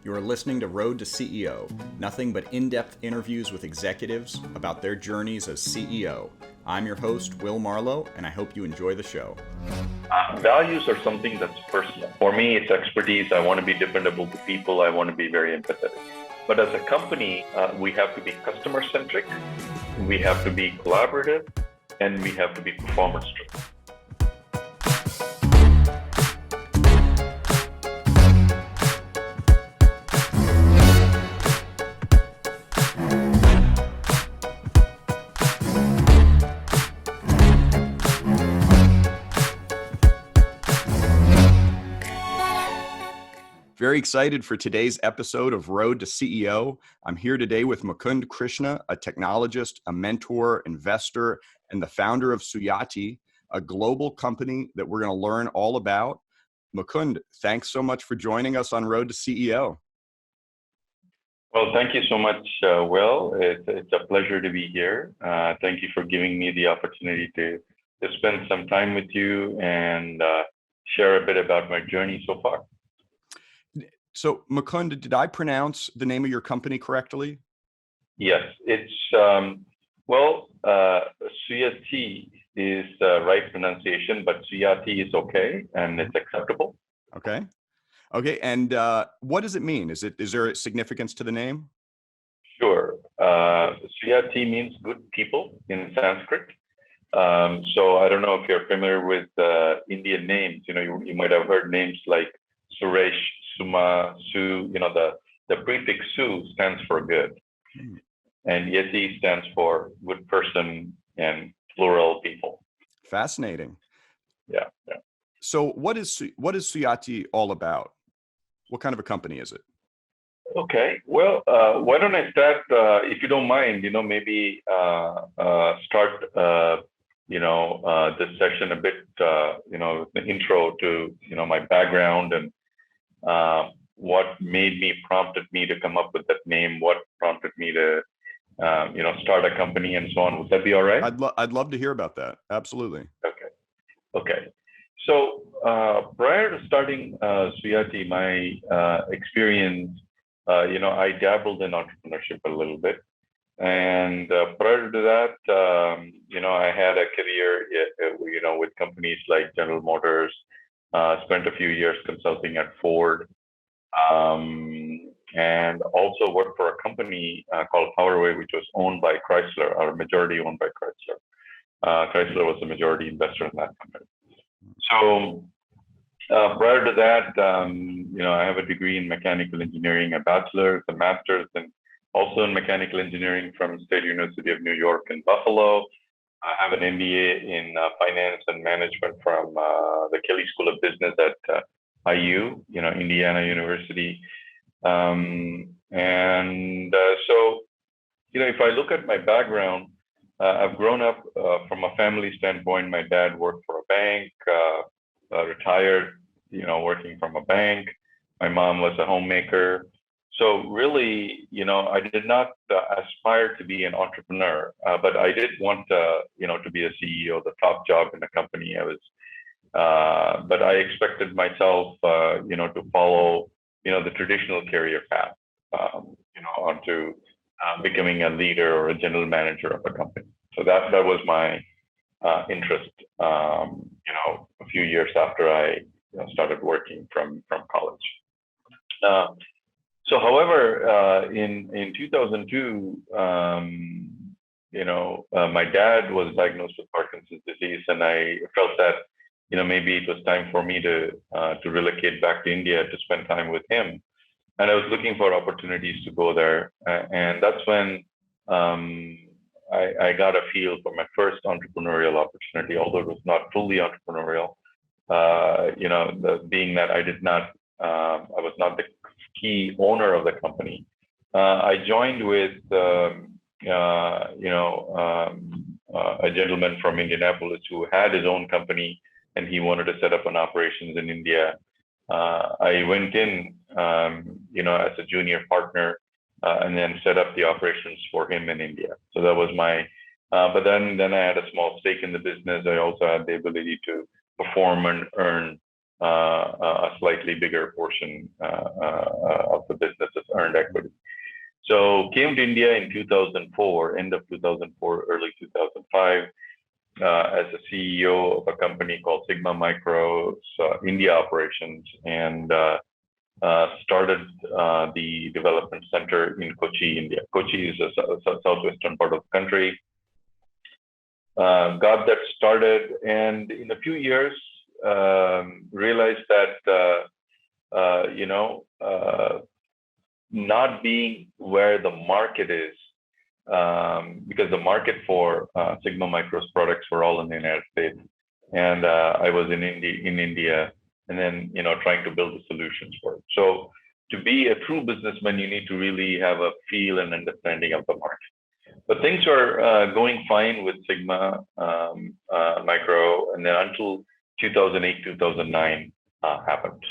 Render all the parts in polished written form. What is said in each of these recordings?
You are listening to Road to CEO, nothing but in-depth interviews with executives about their journeys as CEO. I'm your host, Will Marlow, and I hope you enjoy the show. Values are something that's personal. For me, it's expertise. I want to be dependable to people. I want to be very empathetic. But as a company, we have to be customer-centric, we have to be collaborative, and we have to be performance-driven. Very excited for today's episode of Road to CEO. I'm here today with Mukund Krishna, a technologist, a mentor, investor, and the founder of Suyati, a global company that we're going to learn all about. Mukund, thanks so much for joining us on Road to CEO. Well, thank you so much, Will. It's a pleasure to be here. Thank you for giving me the opportunity to spend some time with you and share a bit about my journey so far. So, Mukund, did I pronounce the name of your company correctly? Yes, it's, Suyati is the right pronunciation, but Suyati is okay, and it's acceptable. Okay. And what does it mean? Is there a significance to the name? Sure. Suyati means good people in Sanskrit. So I don't know if you're familiar with Indian names. You might have heard names like Suresh, Suma, Su. The prefix Su stands for good, and Yati stands for good person and plural people. Fascinating. Yeah. So what is Suyati all about? What kind of a company is it? Okay. Well, why don't I start, if you don't mind, maybe start, this session a bit, the intro to, my background and what prompted me to come up with that name, what prompted me to, start a company and so on. Would that be all right? I'd love to hear about that. Absolutely. Okay. So prior to starting Suyati, my experience, I dabbled in entrepreneurship a little bit. And prior to that, I had a career, with companies like General Motors, spent a few years consulting at Ford, and also worked for a company called Powerway, which was owned by Chrysler, or majority owned by Chrysler. Chrysler was the majority investor in that company. So prior to that, I have a degree in mechanical engineering, a bachelor's, a master's, and also in mechanical engineering from State University of New York in Buffalo. I have an MBA in finance and management from the Kelley School of Business at IU, Indiana University. So, if I look at my background, I've grown up from a family standpoint. My dad worked for a bank, retired, working from a bank. My mom was a homemaker. So really, I did not aspire to be an entrepreneur, but I did want to be a CEO, the top job in the company. But I expected myself, to follow, the traditional career path, onto becoming a leader or a general manager of a company. So that was my interest, a few years after I started working from college. So, however, in 2002, my dad was diagnosed with Parkinson's disease, and I felt that, maybe it was time for me to relocate back to India to spend time with him. And I was looking for opportunities to go there, and that's when I got a feel for my first entrepreneurial opportunity, although it was not fully entrepreneurial. Being that I was not the key owner of the company. I joined with, a gentleman from Indianapolis who had his own company, and he wanted to set up an operations in India. I went in, as a junior partner, and then set up the operations for him in India. So that was but then I had a small stake in the business. I also had the ability to perform and earn a slightly bigger portion of the business came to India in 2004, end of 2004, early 2005, as a CEO of a company called Sigma Micro's India operations, and started the development center in Kochi, India. Kochi is a southwestern part of the country. Got that started, and in a few years, realized that not being where the market is, because the market for Sigma Micro's products were all in the United States, and I was in India, and then trying to build the solutions for it. So to be a true businessman, you need to really have a feel and understanding of the market. But things were going fine with Sigma Micro, and then until 2008, 2009 happened.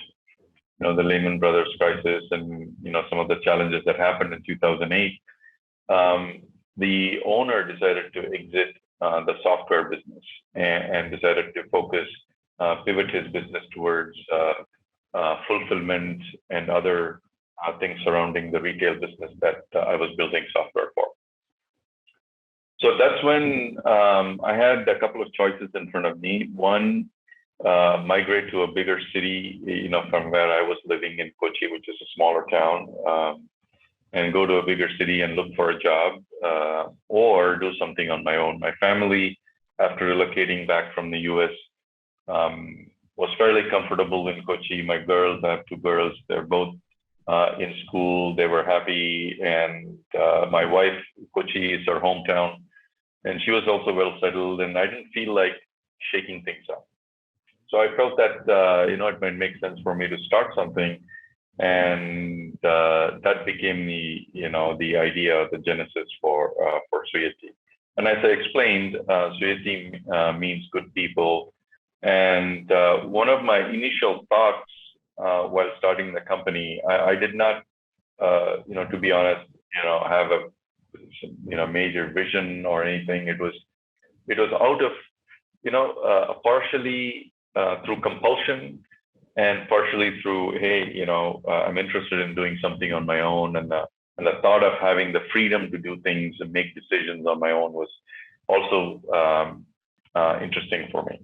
The Lehman Brothers crisis, and some of the challenges that happened in 2008. The owner decided to exit the software business and decided to pivot his business towards fulfillment and other things surrounding the retail business that I was building software for. So that's when I had a couple of choices in front of me. One, migrate to a bigger city, from where I was living in Kochi, which is a smaller town, and go to a bigger city and look for a job, or do something on my own. My family, after relocating back from the US, was fairly comfortable in Kochi. My girls, I have two girls, they're both in school, they were happy, and my wife, Kochi is her hometown, and she was also well settled, and I didn't feel like shaking things up. So I felt that it might make sense for me to start something, and that became the idea, the genesis for Suyati. And as I explained, Suyati means good people. And one of my initial thoughts while starting the company, I did not, to be honest, have a major vision or anything. It was out of partially through compulsion, and partially through, hey, I'm interested in doing something on my own, and the thought of having the freedom to do things and make decisions on my own was also interesting for me.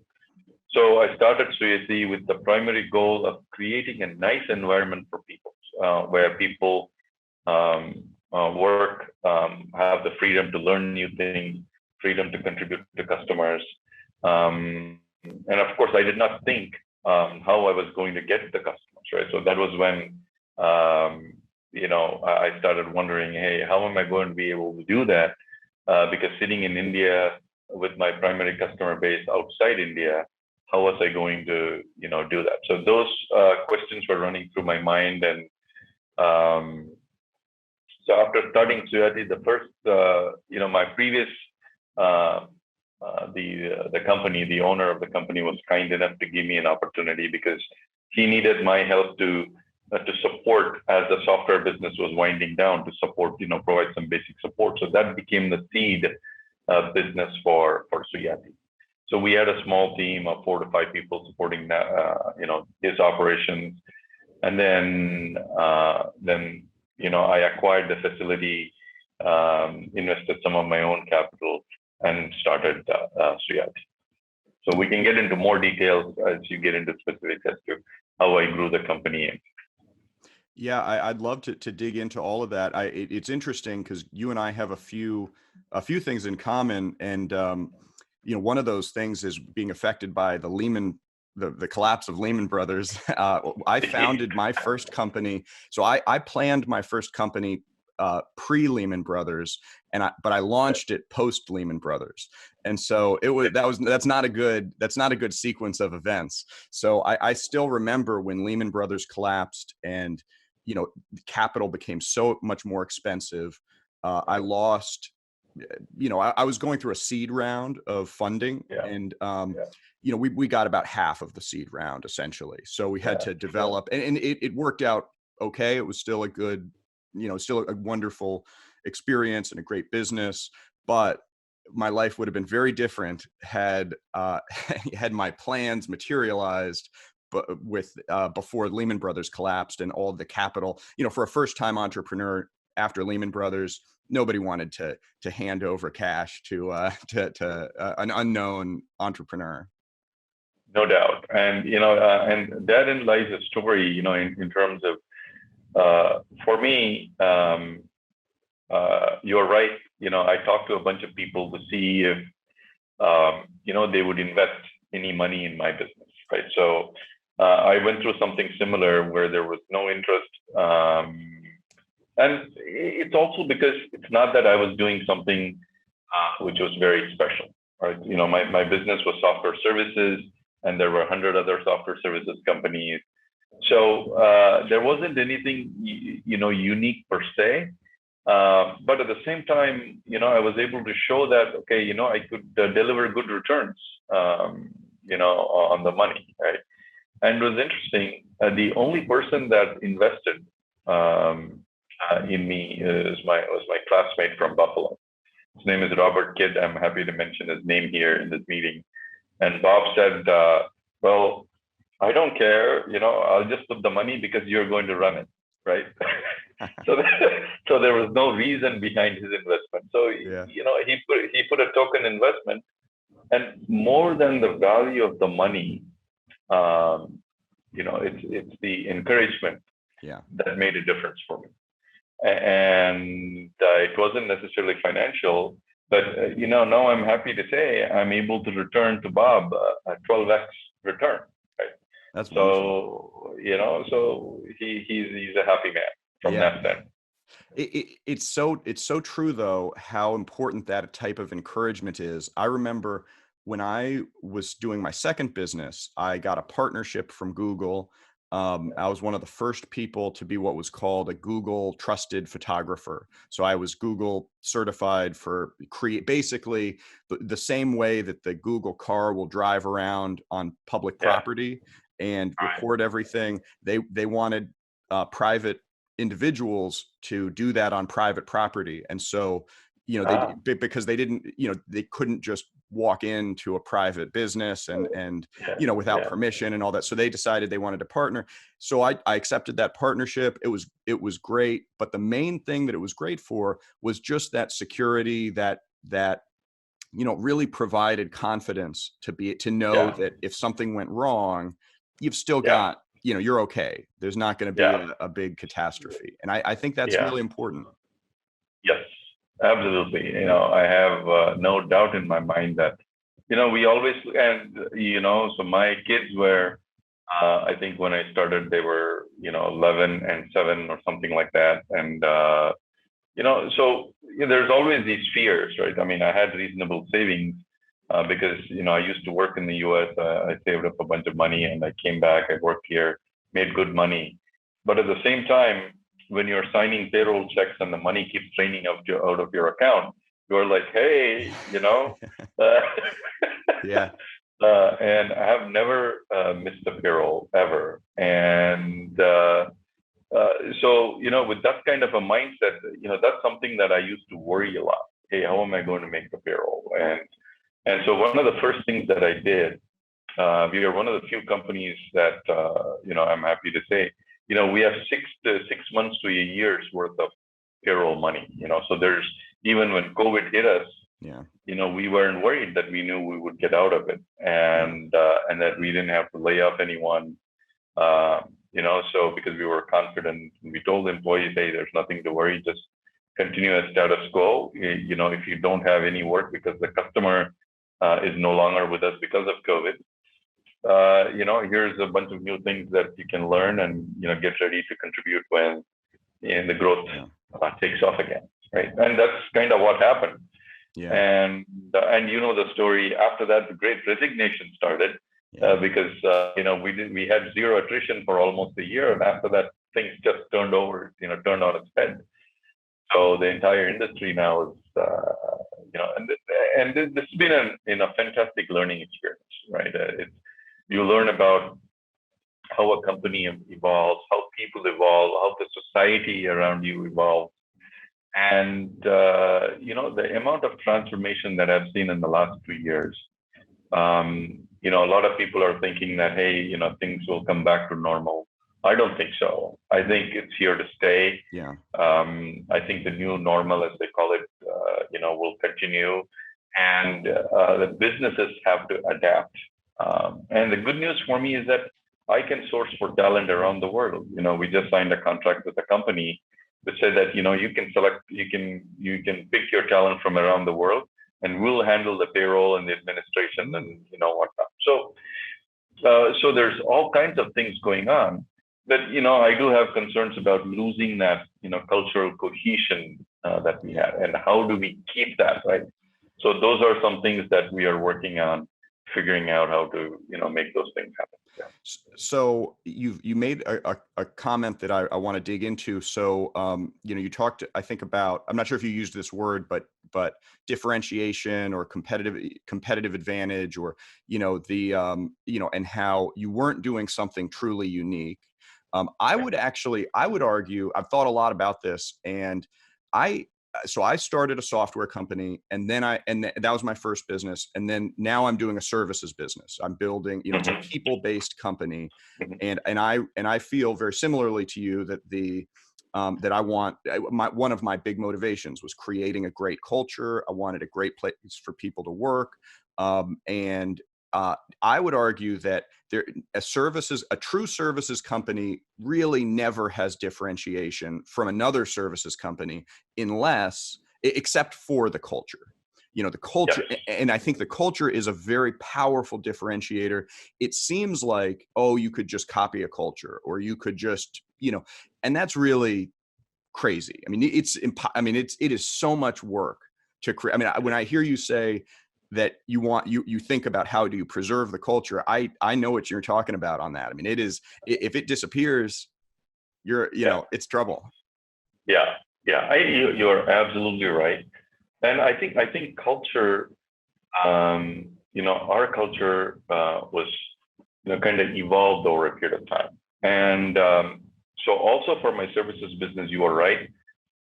So I started Suyati with the primary goal of creating a nice environment for people, where people work, have the freedom to learn new things, freedom to contribute to customers. And of course, I did not think how I was going to get the customers, right? So that was when, I started wondering, hey, how am I going to be able to do that? Because sitting in India with my primary customer base outside India, how was I going to, do that? So those questions were running through my mind. And so after starting Suyati, the first, my previous, the company, the owner of the company was kind enough to give me an opportunity, because he needed my help to support, as the software business was winding down, to support, provide some basic support. So that became the seed business for Suyati. So we had a small team of 4 to 5 people supporting that, his operations. And then I acquired the facility, invested some of my own capital, and started Suyati. So we can get into more details as you get into specifics as to how I grew the company. Yeah, I'd love to dig into all of that. It's interesting because you and I have a few things in common, and one of those things is being affected by the collapse of Lehman Brothers. I founded my first company, so I planned my first company pre-Lehman Brothers, but I launched it post Lehman Brothers, and so that's not a good sequence of events. So I still remember when Lehman Brothers collapsed, and capital became so much more expensive. I lost. I was going through a seed round of funding, and we got about half of the seed round essentially. So we had to develop, and it worked out okay. It was still a good. Still a wonderful experience and a great business, but my life would have been very different had my plans materialized, but before Lehman Brothers collapsed and all of the capital. For a first-time entrepreneur, after Lehman Brothers, nobody wanted to hand over cash to an unknown entrepreneur. No doubt. And, and therein lies a story, in terms of, for me, you're right. I talked to a bunch of people to see if, they would invest any money in my business, right? So I went through something similar where there was no interest. And it's also because it's not that I was doing something which was very special, right? My business was software services, and there were 100 other software services companies. So there wasn't anything, unique per se. But at the same time, I was able to show that, okay, I could deliver good returns, on the money, right? And it was interesting. The only person that invested in me was my classmate from Buffalo. His name is Robert Kidd. I'm happy to mention his name here in this meeting. And Bob said, well, I don't care, I'll just put the money because you're going to run it, right? so there was no reason behind his investment. So, Yeah. He put a token investment, and more than the value of the money, it's the encouragement that made a difference for me. And it wasn't necessarily financial, but now I'm happy to say I'm able to return to Bob a 12x return. Right? That's wonderful. So so he's a happy man from that sense. It's so true though how important that type of encouragement is. I remember when I was doing my second business, I got a partnership from Google. I was one of the first people to be what was called a Google trusted photographer. So I was Google certified for basically the same way that the Google car will drive around on public property and record everything. They wanted private individuals to do that on private property. And so, because they didn't, they couldn't just walk into a private business and without permission and all that. So they decided they wanted to partner. So I accepted that partnership. It was great. But the main thing that it was great for was just that security that really provided confidence to know that if something went wrong, you've still got, you're okay. There's not going to be a big catastrophe. And I think that's really important. Yes, absolutely. I have no doubt in my mind that, we always, and, so my kids were, I think when I started, they were, 11 and 7 or something like that. And, so there's always these fears, right? I mean, I had reasonable savings because, I used to work in the US. I saved up a bunch of money and I came back, I worked here, made good money. But at the same time, when you're signing payroll checks and the money keeps draining out of your account, you're like, hey, and I have never missed a payroll ever. And so, with that kind of a mindset, that's something that I used to worry a lot. Hey, how am I going to make the payroll? And so one of the first things that I did, we are one of the few companies that, I'm happy to say, we have 6 months to a year's worth of payroll money, so there's, even when COVID hit us, we weren't worried that we knew we would get out of it and that we didn't have to lay off anyone, so because we were confident, we told employees, hey, there's nothing to worry, just continue as status quo. If you don't have any work because the customer is no longer with us because of COVID, here's a bunch of new things that you can learn and, get ready to contribute when the growth takes off again, right? And that's kind of what happened. And the story after that, the Great Resignation started because, we had zero attrition for almost a year. And after that, things just turned on its head. So the entire industry now is, and this has been a fantastic learning experience, right? You learn about how a company evolves, how people evolve, how the society around you evolves. And, the amount of transformation that I've seen in the last 2 years, a lot of people are thinking that, hey, things will come back to normal. I don't think so. I think it's here to stay. Yeah. I think the new normal, as they call it, will continue, and the businesses have to adapt. And the good news for me is that I can source for talent around the world. We just signed a contract with a company which said that you can select, you can pick your talent from around the world, and we'll handle the payroll and the administration and whatnot. So there's all kinds of things going on. But I do have concerns about losing that cultural cohesion that we had, and how do we keep that, right? So those are some things that we are working on, figuring out how to make those things happen. Yeah. So you made a comment that I want to dig into. So you talked, I think, about, I'm not sure if you used this word, but differentiation or competitive advantage, or the and how you weren't doing something truly unique. I would argue, I've thought a lot about this, and so I started a software company, and then that was my first business. And then now I'm doing a services business. I'm building, it's a people-based company. And I feel very similarly to you that that I want, one of my big motivations was creating a great culture. I wanted a great place for people to work. And I would argue that a true services company really never has differentiation from another services company, except for the culture. The culture, Yes. and I think the culture is a very powerful differentiator. It seems like, oh, you could just copy a culture, or you could just, and that's really crazy. I mean, it is so much work to create. I mean, when I hear you say that you think about how do you preserve the culture, I know what you're talking about on that. I mean, it is, if it disappears, it's trouble. Yeah. You're absolutely right. And I think culture, our culture was kind of evolved over a period of time. And so also for my services business, you are right.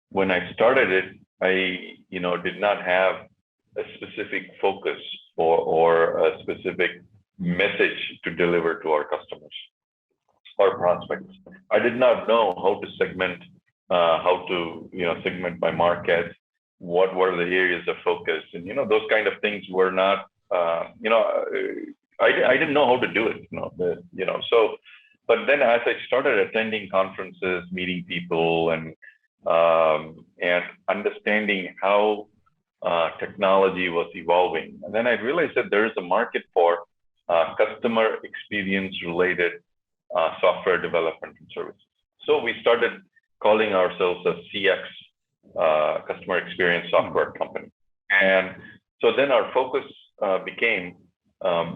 When I started it, I did not have a specific focus or a specific message to deliver to our customers or prospects. I did not know how to segment, segment by market, what were the areas of focus, and those kind of things were not, I didn't know how to do it. So, but then as I started attending conferences, meeting people, and understanding how technology was evolving, and then I realized that there is a market for customer experience related software development and services. So we started calling ourselves a CX, customer experience software company. And so then our focus became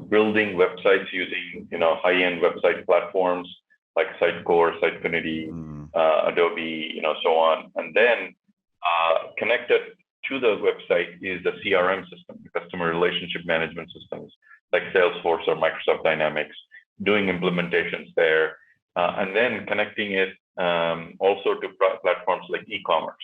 building websites using high-end website platforms like Sitecore, Sitefinity, Adobe, so on. And then connected to the website is the CRM system, the customer relationship management systems like Salesforce or Microsoft Dynamics, doing implementations there, and then connecting it also to platforms like e-commerce,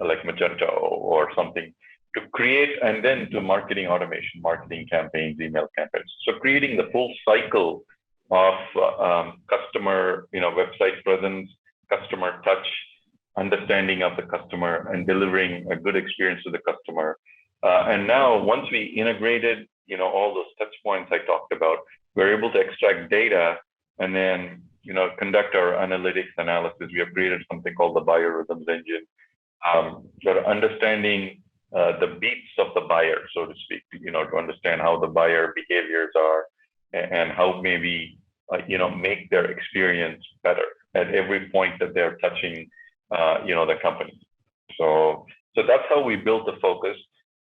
like Magento or something, to create, and then to marketing automation, marketing campaigns, email campaigns. So creating the full cycle of customer, website presence, customer touch, understanding of the customer, and delivering a good experience to the customer. And now, once we integrated, all those touch points I talked about, we're able to extract data and then, conduct our analytics analysis. We have created something called the buyer rhythms engine, for understanding the beats of the buyer, so to speak, to understand how the buyer behaviors are and how maybe, make their experience better at every point that they're touching, the company. So that's how we built the focus.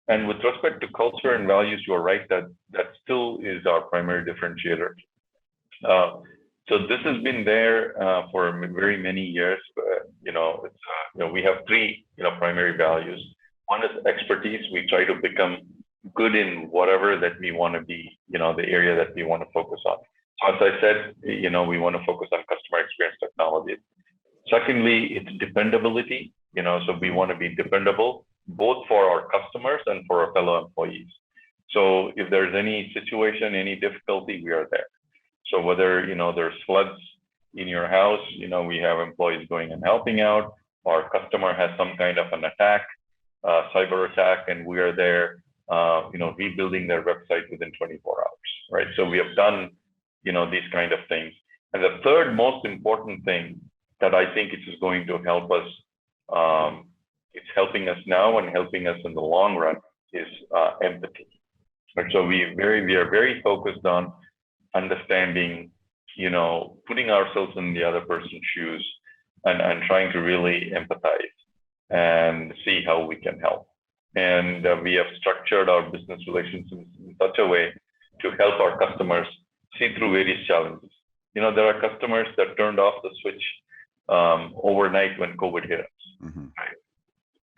And with respect to culture and values, you're right that still is our primary differentiator. So this has been there for very many years. We have three primary values. One is expertise. We try to become good in whatever that we want to be, the area that we want to focus on. So as I said, we want to focus on customer experience technology. Secondly, it's dependability. So we want to be dependable both for our customers and for our fellow employees. So if there's any situation, any difficulty, we are there. So whether there's floods, in your house. We have employees going and helping out. Our customer has some kind of an attack, cyber attack, and we are there, rebuilding their website within 24 hours, right? So we have done, these kind of things. And the third most important thing that I think it is going to help us, it's helping us now and helping us in the long run, is empathy. Right? So we are very focused on understanding, putting ourselves in the other person's shoes and trying to really empathize and see how we can help. And we have structured our business relations in such a way to help our customers see through various challenges. There are customers that turned off the switch overnight when COVID hit us. Mm-hmm. Right?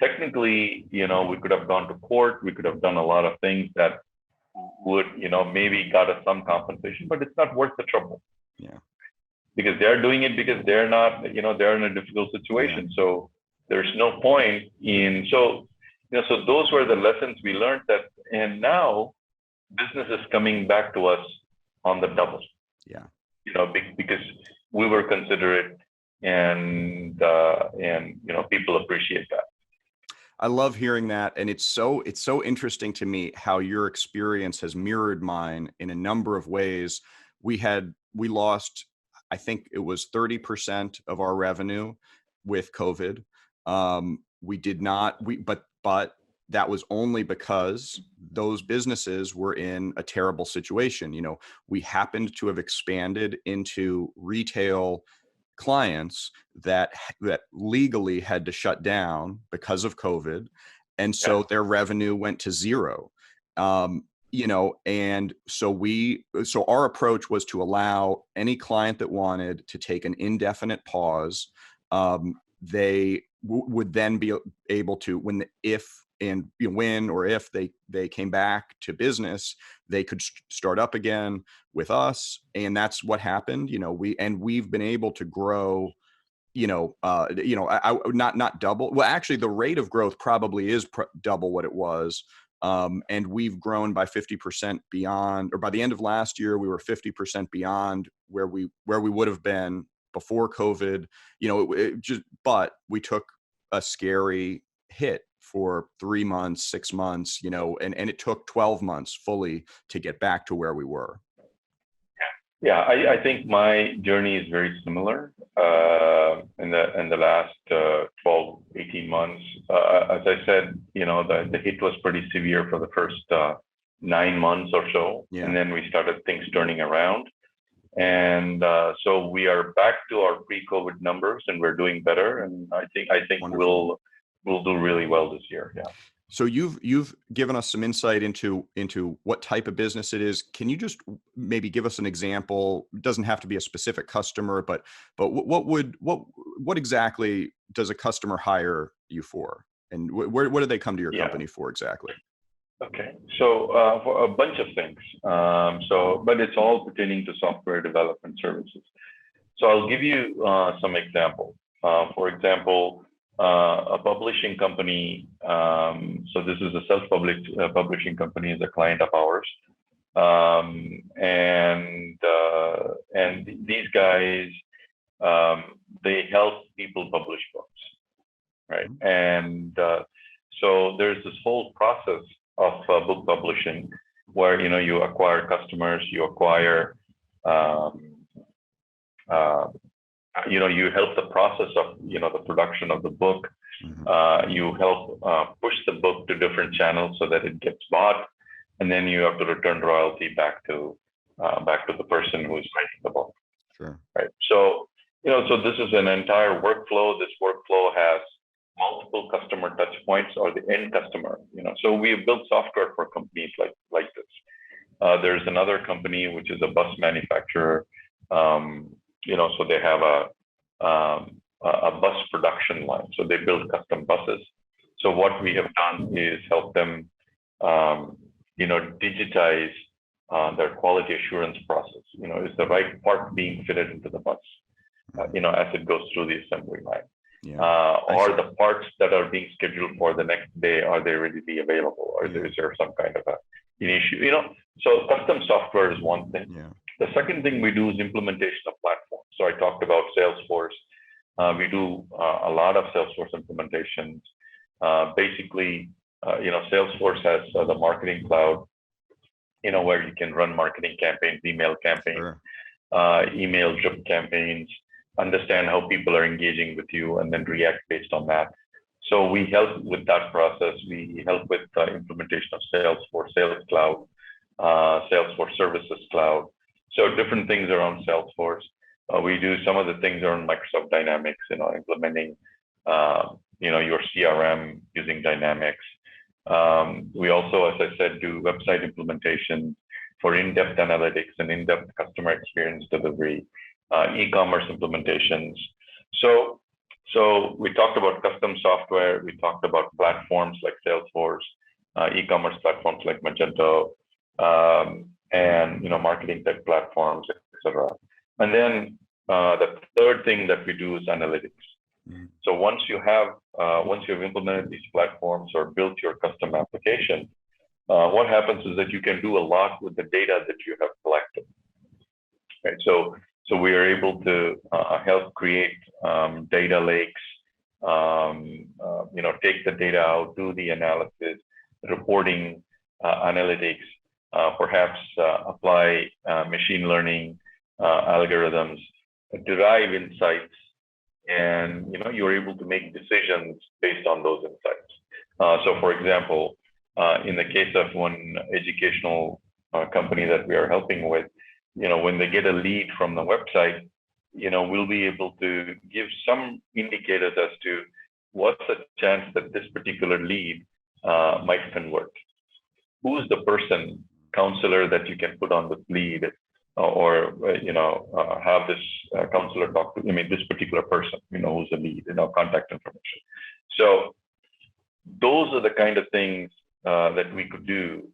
Technically, we could have gone to court. We could have done a lot of things that would, maybe got us some compensation, but it's not worth the trouble. Yeah. Because they're doing it because they're not, they're in a difficult situation. Yeah. So there's no point in, so those were the lessons we learned and now business is coming back to us on the double. Yeah. Because we were considerate and people appreciate that. I love hearing that. And it's so interesting to me how your experience has mirrored mine in a number of ways. We lost, I think it was 30% of our revenue with COVID. We did not, but that was only because those businesses were in a terrible situation. We happened to have expanded into retail clients that legally had to shut down because of COVID. And so their revenue went to zero. And so our approach was to allow any client that wanted to take an indefinite pause. They would then be able to, when or if they came back to business, they could start up again with us. And that's what happened. We've been able to grow, not double. Well, actually the rate of growth probably is double what it was. And we've grown by 50% beyond, or by the end of last year, we were 50% beyond where we would have been before COVID, but we took a scary hit for 3 months, 6 months, and it took 12 months fully to get back to where we were. Yeah, I think my journey is very similar in the last 12, 18 months. As I said, the hit was pretty severe for the first 9 months or so. Yeah. And then we started things turning around. And so we are back to our pre-COVID numbers and we're doing better. And I think we'll do really well this year. Yeah. So you've given us some insight into what type of business it is. Can you just maybe give us an example? It doesn't have to be a specific customer, but what exactly does a customer hire you for? And what do they come to your company for exactly? Okay, so for a bunch of things. But it's all pertaining to software development services. So I'll give you some examples. For example, a publishing company. So this is a self-published publishing company, is a client of ours, and these guys they help people publish books, right? And so there's this whole process of book publishing where you acquire customers, you acquire you help the process of the production of the book. You help push the book to different channels so that it gets bought, and then you have to return royalty back to the person who is writing the book. Sure. Right. So so this is an entire workflow. This workflow has multiple customer touch points or the end customer. So we have built software for companies like this. There's another company which is a bus manufacturer. So they have a bus production line. So they build custom buses. So what we have done is help them, digitize their quality assurance process. Is the right part being fitted into the bus, as it goes through the assembly line? Yeah. Or the parts that are being scheduled for the next day, are they readily available? Or is there some kind of an issue? So custom software is one thing. Yeah. The second thing we do is implementation of platforms. So I talked about Salesforce. We do a lot of Salesforce implementations. Basically, Salesforce has the marketing cloud, where you can run marketing campaigns, email campaigns, email drip campaigns, understand how people are engaging with you, and then react based on that. So we help with that process. We help with implementation of Salesforce Sales Cloud, Salesforce Services Cloud. So different things around Salesforce. We do some of the things around Microsoft Dynamics, implementing, your CRM using Dynamics. We also, as I said, do website implementation for in-depth analytics and in-depth customer experience delivery, e-commerce implementations. So we talked about custom software. We talked about platforms like Salesforce, e-commerce platforms like Magento, and marketing tech platforms, etc. And then the third thing that we do is analytics. So once you've implemented these platforms or built your custom application, what happens is that you can do a lot with the data that you have collected. Right. So we are able to help create data lakes, take the data out, do the analysis, reporting, analytics, perhaps apply machine learning algorithms, derive insights, and you're able to make decisions based on those insights. So, for example, in the case of one educational company that we are helping with, when they get a lead from the website, we'll be able to give some indicators as to what's the chance that this particular lead might convert. Who's the counselor that you can put on the lead, or have this counselor talk to, this particular person, who's the lead, contact information. So those are the kind of things that we could do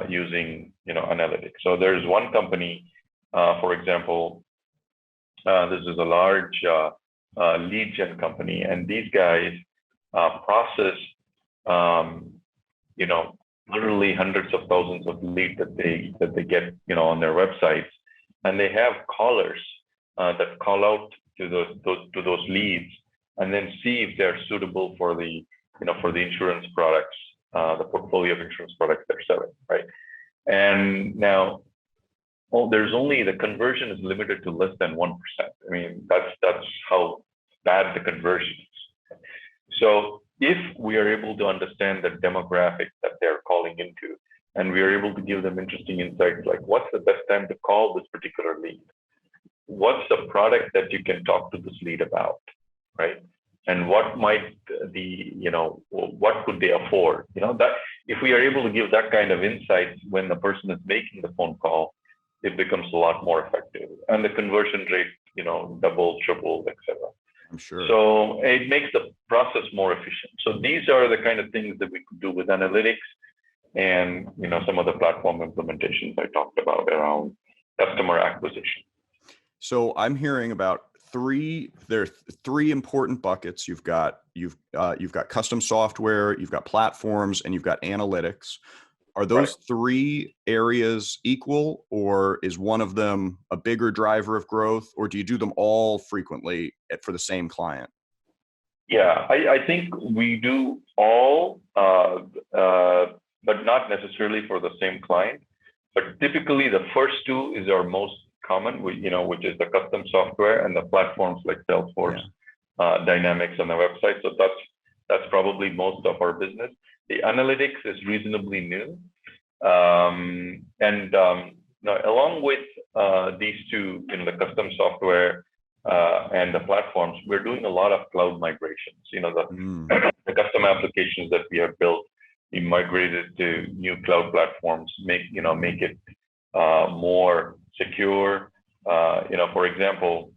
using, analytics. So there's one company, for example, this is a large lead gen company, and these guys process, literally hundreds of thousands of leads that they get, on their websites, and they have callers that call out to those leads, and then see if they're suitable for the insurance products, the portfolio of insurance products they're selling, right? And now, the conversion is limited to less than 1%. That's how bad the conversion is. So if we are able to understand the demographic that they're calling into, and we are able to give them interesting insights, like what's the best time to call this particular lead? What's the product that you can talk to this lead about, right? And what might what could they afford? That if we are able to give that kind of insights when the person is making the phone call, it becomes a lot more effective, and the conversion rate, double, triple, etc. I'm sure. So it makes the process more efficient. So these are the kind of things that we could do with analytics, and some of the platform implementations I talked about around customer acquisition. So I'm hearing about there are three important buckets. You've got custom software, you've got platforms, and you've got analytics. Are those three areas equal, or is one of them a bigger driver of growth, or do you do them all frequently for the same client? Yeah, I think we do all, but not necessarily for the same client. But typically, the first two is our most common, which is the custom software and the platforms like Salesforce, Dynamics on the website. So that's probably most of our business. The analytics is reasonably new, and along with these two, the custom software and the platforms, we're doing a lot of cloud migrations. The custom applications that we have built, we migrated to new cloud platforms, make it more secure. For example,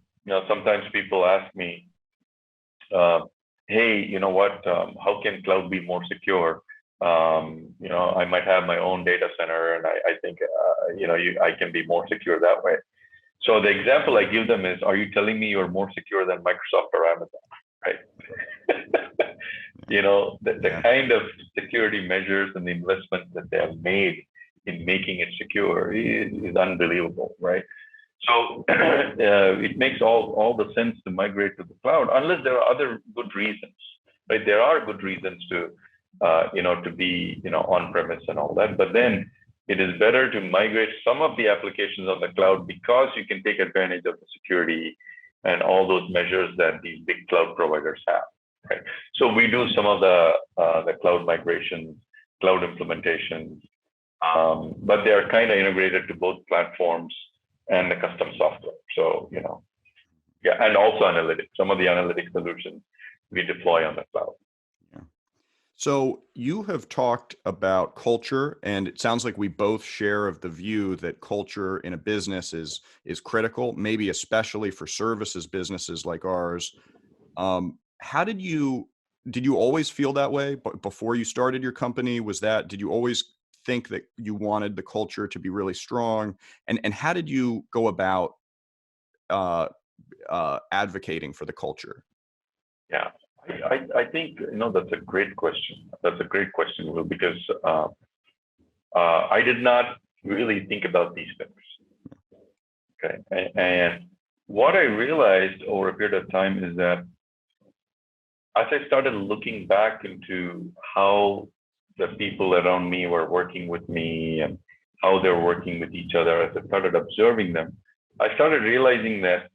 sometimes people ask me, hey, how can cloud be more secure? I might have my own data center, and I think, I can be more secure that way. So the example I give them is, are you telling me you're more secure than Microsoft or Amazon, right? The kind of security measures and the investments that they have made in making it secure is unbelievable, right? So it makes all the sense to migrate to the cloud, unless there are other good reasons, right? There are good reasons to, to be, on premise and all that. But then it is better to migrate some of the applications on the cloud because you can take advantage of the security and all those measures that these big cloud providers have, right? So we do some of the cloud migrations, cloud implementations, but they are kind of integrated to both platforms and the custom software. So, yeah, and also analytics. Some of the analytics solutions we deploy on the cloud. Yeah. So you have talked about culture, and it sounds like we both share of the view that culture in a business is critical, maybe especially for services businesses like ours. How did you always feel that way before you started your company? Did you always think that you wanted the culture to be really strong? And how did you go about advocating for the culture? Yeah, I think that's a great question. That's a great question, Will, because I did not really think about these things. Okay, and what I realized over a period of time is that as I started looking back into how the people around me were working with me and how they were working with each other, as I started observing them, I started realizing that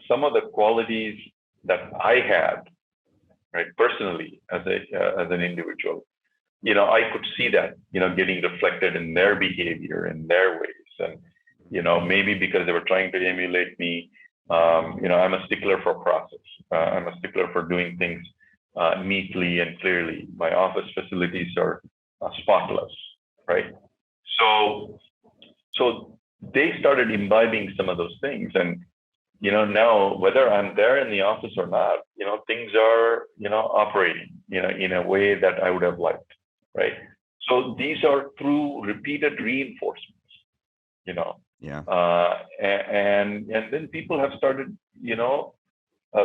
some of the qualities that I had, right, personally as an individual, I could see that, getting reflected in their behavior, in their ways, and maybe because they were trying to emulate me. I'm a stickler for process. I'm a stickler for doing things neatly and clearly. My office facilities are spotless, right? So they started imbibing some of those things, and now whether I'm there in the office or not, things are operating in a way that I would have liked, right? So these are through repeated reinforcements, Yeah. And then people have started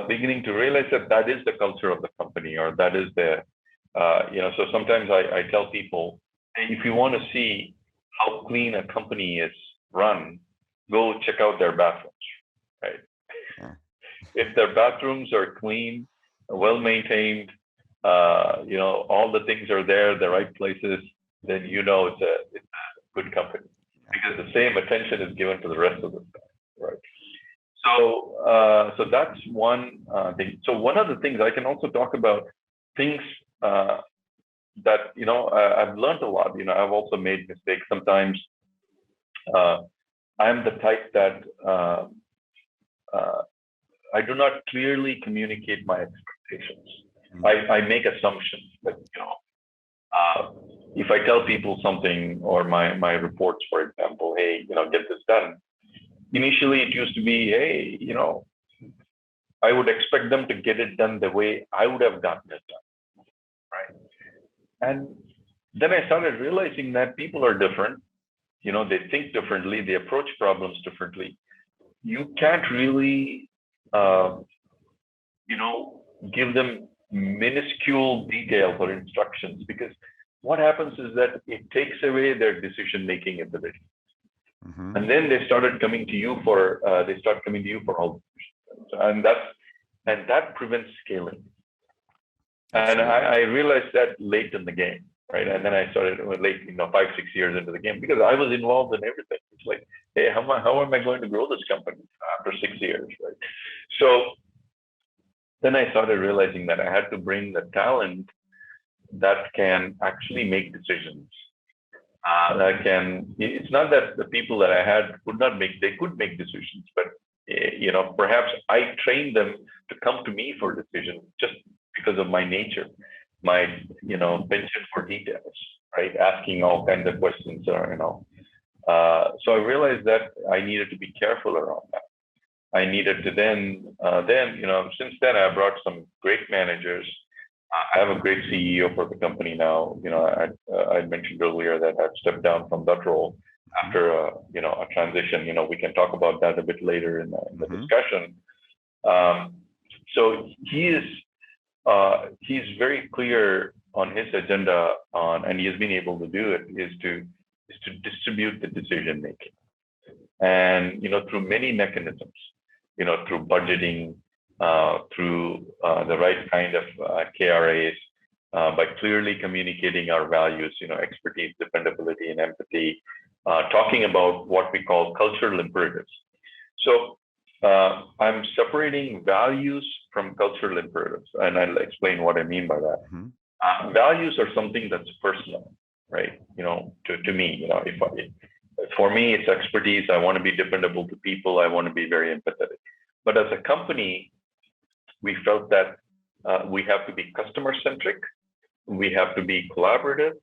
beginning to realize that is the culture of the company, or that is the so sometimes I tell people, hey, if you want to see how clean a company is run, go check out their bathrooms, right? Yeah. If their bathrooms are clean, well maintained, all the things are there, the right places, then it's a good company, because the same attention is given to the rest of the stuff, right? So that's one thing. So one of the things I can also talk about, things that I've learned a lot. I've also made mistakes sometimes. I'm the type that I do not clearly communicate my expectations. I make assumptions that if I tell people something, or my reports, for example, hey, get this done. Initially, it used to be, hey, I would expect them to get it done the way I would have gotten it done, right? And then I started realizing that people are different. They think differently. They approach problems differently. You can't really, give them minuscule details or instructions, because what happens is that it takes away their decision-making ability. Mm-hmm. And then they start coming to you for all, and that prevents scaling. And I realized that late in the game, right? And then I started late, 5-6 years into the game, because I was involved in everything. It's like, hey, how am I going to grow this company after 6 years, right? So then I started realizing that I had to bring the talent that can actually make decisions. It's not that the people that I had they could make decisions, but perhaps I trained them to come to me for decisions just because of my nature, my penchant for details, right? Asking all kinds of questions, so I realized that I needed to be careful around that. I needed to then since then I brought some great managers. I have a great CEO for the company now. I mentioned earlier that I've stepped down from that role after a transition. We can talk about that a bit later in the discussion. So he's very clear on his agenda and he has been able to do it, is to distribute the decision making. And, through many mechanisms, through budgeting, through the right kind of KRAs, by clearly communicating our values, expertise, dependability, and empathy, talking about what we call cultural imperatives. So I'm separating values from cultural imperatives, and I'll explain what I mean by that. Values are something that's personal, right? To me, for me, it's expertise. I want to be dependable to people. I want to be very empathetic. But as a company, we felt that we have to be customer centric, we have to be collaborative,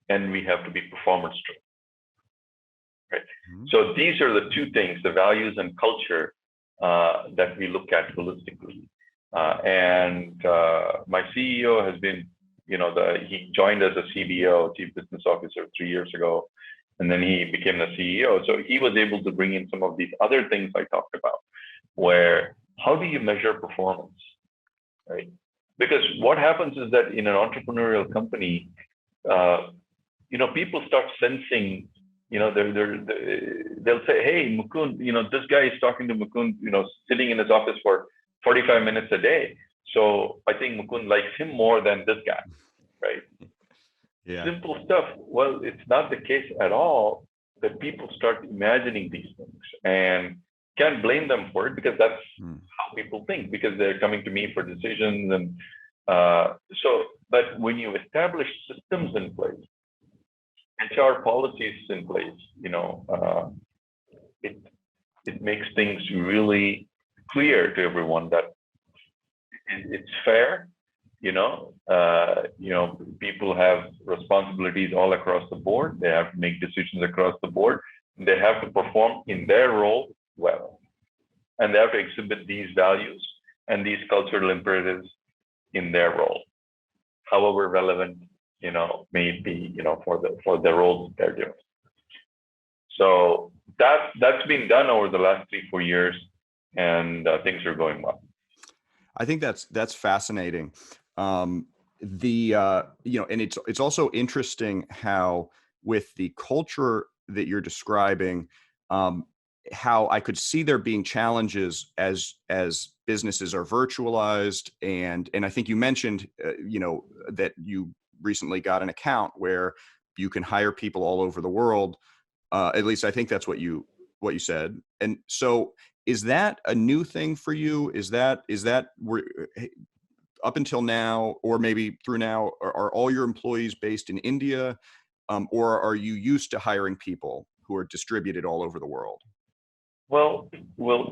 and we have to be performance driven. Right. So these are the two things: the values and culture that we look at holistically. And my CEO has been, he joined as a CBO, Chief Business Officer, 3 years ago, and then he became the CEO. So he was able to bring in some of these other things I talked about, where how do you measure performance, right? Because what happens is that in an entrepreneurial company, people start sensing, they'll say, hey, Mukund, this guy is talking to Mukund, sitting in his office for 45 minutes a day. So I think Mukund likes him more than this guy, right? Yeah. Simple stuff. Well, it's not the case at all, that people start imagining these things, and can't blame them for it, because that's how people think, because they're coming to me for decisions. And but when you establish systems in place, HR policies in place, it makes things really clear to everyone that it's fair. People have responsibilities all across the board. They have to make decisions across the board. They have to perform in their role well, and they have to exhibit these values and these cultural imperatives in their role, however relevant may it be, for the roles they're doing. So that's been done over the last 3-4 years, and things are going well. I think that's fascinating. And it's also interesting how, with the culture that you're describing, how I could see there being challenges as businesses are virtualized, and I think you mentioned that you recently got an account where you can hire people all over the world. At least I think that's what you said. And so, is that a new thing for you? Is that up until now, or maybe through now, are all your employees based in India, or are you used to hiring people who are distributed all over the world? Well,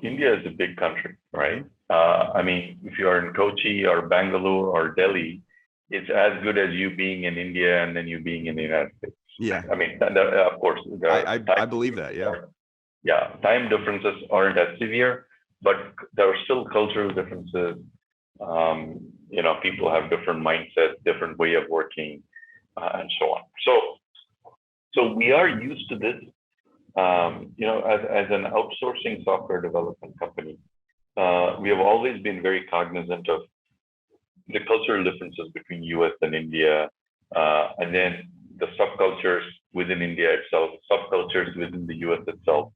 India is a big country, right? I mean, if you are in Kochi or Bangalore or Delhi, it's as good as you being in India and then you being in the United States. Yeah. I mean, of course. I believe that, yeah. Yeah, time differences aren't as severe, but there are still cultural differences. People have different mindsets, different way of working, and so on. So we are used to this. As an outsourcing software development company, we have always been very cognizant of the cultural differences between US and India, and then the subcultures within India itself, subcultures within the US itself.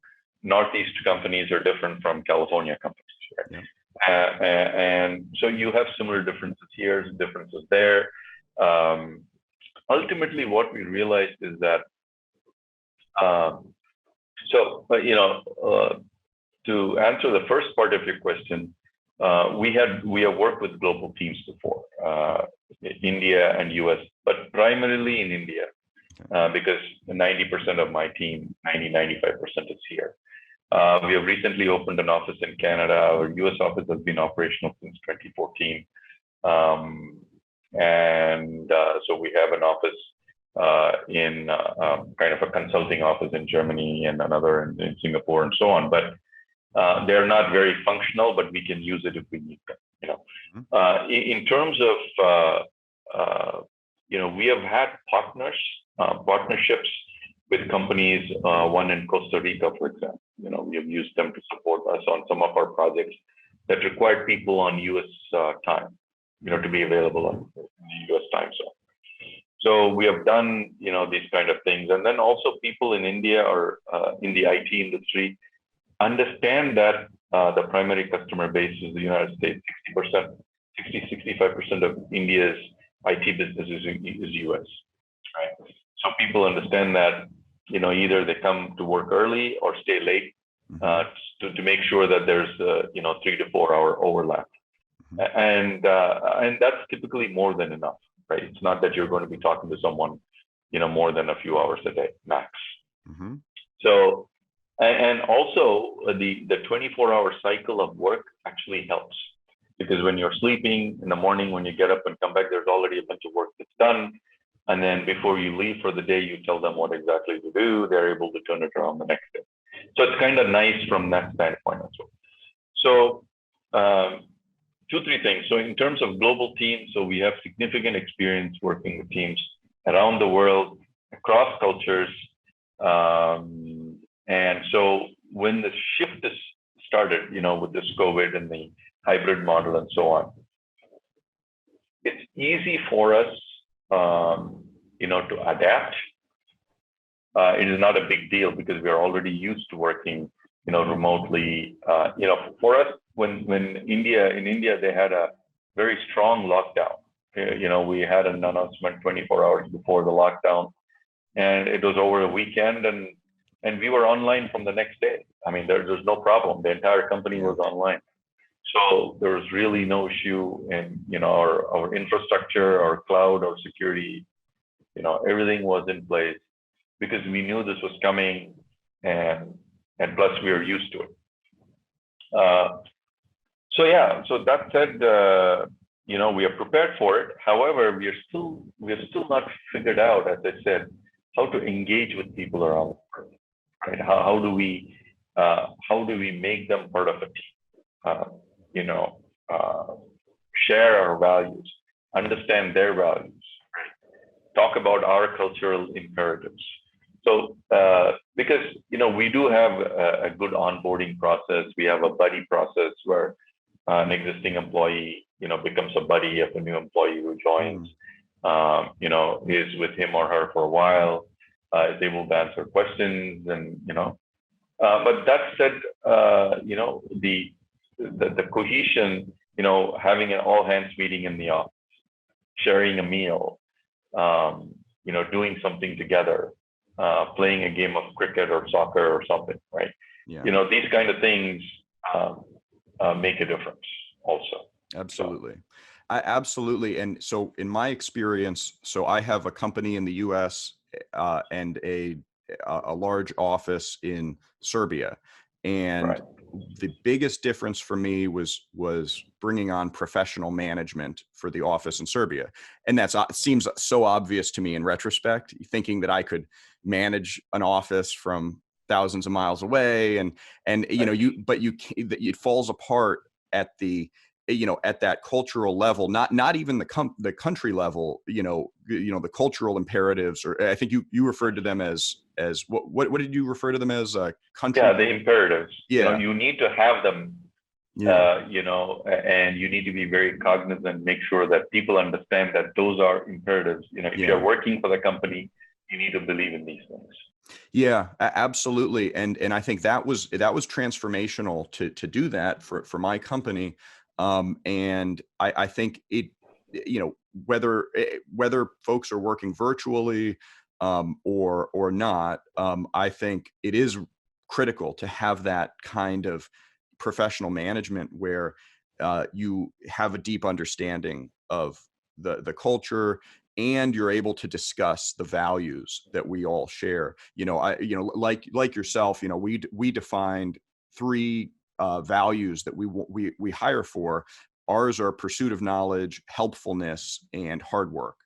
Northeast companies are different from California companies, right? Yeah. And so you have similar differences here, differences there. Ultimately, what we realized is that, to answer the first part of your question, we have worked with global teams before, India and US, but primarily in India, because 90% of my team, 95% is here. We have recently opened an office in Canada. Our US office has been operational since 2014. So we have an office in kind of a consulting office in Germany, and another in Singapore, and so on. But they're not very functional, but we can use it if we need them. In terms of, we have had partnerships with companies. One in Costa Rica, for example. We have used them to support us on some of our projects that required people on US time, to be available on the US time zone. So we have done, these kind of things. And then also people in India or in the IT industry, understand that the primary customer base is the United States. 65% of India's IT business is US, right? So people understand that, either they come to work early or stay late to make sure that there's 3 to 4 hour overlap. And that's typically more than enough, right? It's not that you're going to be talking to someone, more than a few hours a day max. So, and also the 24-hour cycle of work actually helps, because when you're sleeping in the morning, when you get up and come back, there's already a bunch of work that's done. And then before you leave for the day, you tell them what exactly to do. They're able to turn it around the next day. So it's kind of nice from that standpoint as well. So 2-3 things. So in terms of global teams, so we have significant experience working with teams around the world, across cultures. And so when the shift is started, with this COVID and the hybrid model and so on, it's easy for us, to adapt. It is not a big deal because we are already used to working, remotely. For us, when in India, they had a very strong lockdown. We had an announcement 24 hours before the lockdown, and it was over a weekend, and we were online from the next day. I mean, there's no problem. The entire company was online. So there was really no issue in, our infrastructure, our cloud, our security, everything was in place because we knew this was coming, and plus we are used to it. So that said, we are prepared for it. However, we are still not figured out, as I said, how to engage with people around the world, right? How do we make them part of a team? Share our values, understand their values, right? Talk about our cultural imperatives. So, because, we do have a good onboarding process. We have a buddy process where an existing employee, becomes a buddy of a new employee who joins, is with him or her for a while, is able to answer questions, and, but that said, the cohesion, having an all hands meeting in the office, sharing a meal, doing something together, playing a game of cricket or soccer or something, right? Yeah. These kind of things make a difference also. Absolutely. Absolutely. And so in my experience, so I have a company in the US and a large office in Serbia. And the biggest difference for me was bringing on professional management for the office in Serbia. And that seems so obvious to me in retrospect, thinking that I could manage an office from thousands of miles away, and it falls apart at the at that cultural level, not even the country level, the cultural imperatives, or I think you referred to them as what did you refer to them as? Country? Yeah, the imperatives. Yeah. You need to have them, and you need to be very cognizant, make sure that people understand that those are imperatives. If you're working for the company, you need to believe in these things. Yeah, absolutely. And I think that was transformational to do that for my company. And I think it, whether folks are working virtually or not, I think it is critical to have that kind of professional management where you have a deep understanding of the culture, and you're able to discuss the values that we all share. Like yourself, we defined 3 values that we hire for. Ours are pursuit of knowledge, helpfulness, and hard work.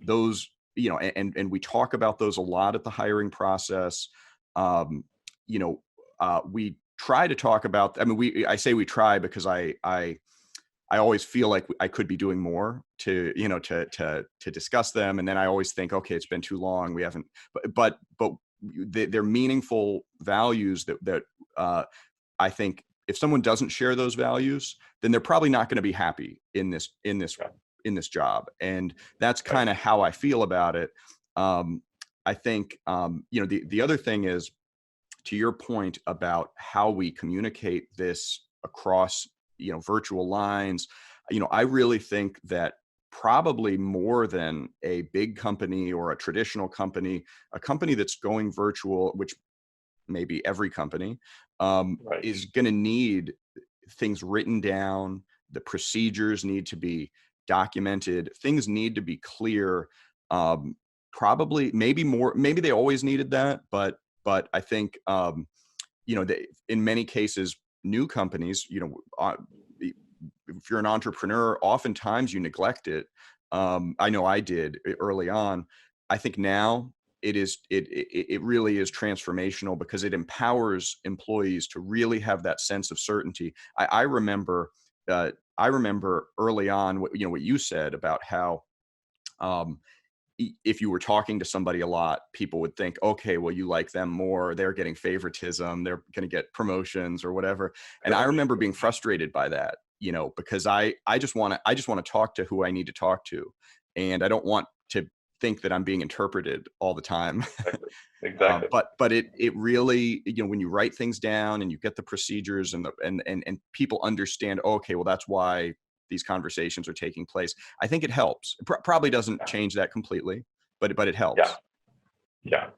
Those, and we talk about those a lot at the hiring process. We try to talk about, I say we try because I always feel like I could be doing more to discuss them. And then I always think, okay, it's been too long. We haven't, but they're meaningful values that I think if someone doesn't share those values, then they're probably not going to be happy in this job. And that's kind of how I feel about it. I think, the other thing is, to your point about how we communicate this across, virtual lines, I really think that probably more than a big company or a traditional company, a company that's going virtual, which maybe every company, Right. is going to need things written down. The procedures need to be documented. Things need to be clear. Probably, maybe they always needed that, but I think, in many cases, new companies, if you're an entrepreneur, oftentimes you neglect it. I know I did early on. I think now it really is transformational because it empowers employees to really have that sense of certainty. I remember early on what you said about how, if you were talking to somebody a lot, people would think, okay, well, you like them more, they're getting favoritism, they're going to get promotions or whatever. And I remember being frustrated by that, because I just want to talk to who I need to talk to. And I don't want to think that I'm being interpreted all the time. Exactly. But it really, when you write things down and you get the procedures and people understand, okay, well, that's why these conversations are taking place. I think it helps. It probably doesn't change that completely, but it helps. I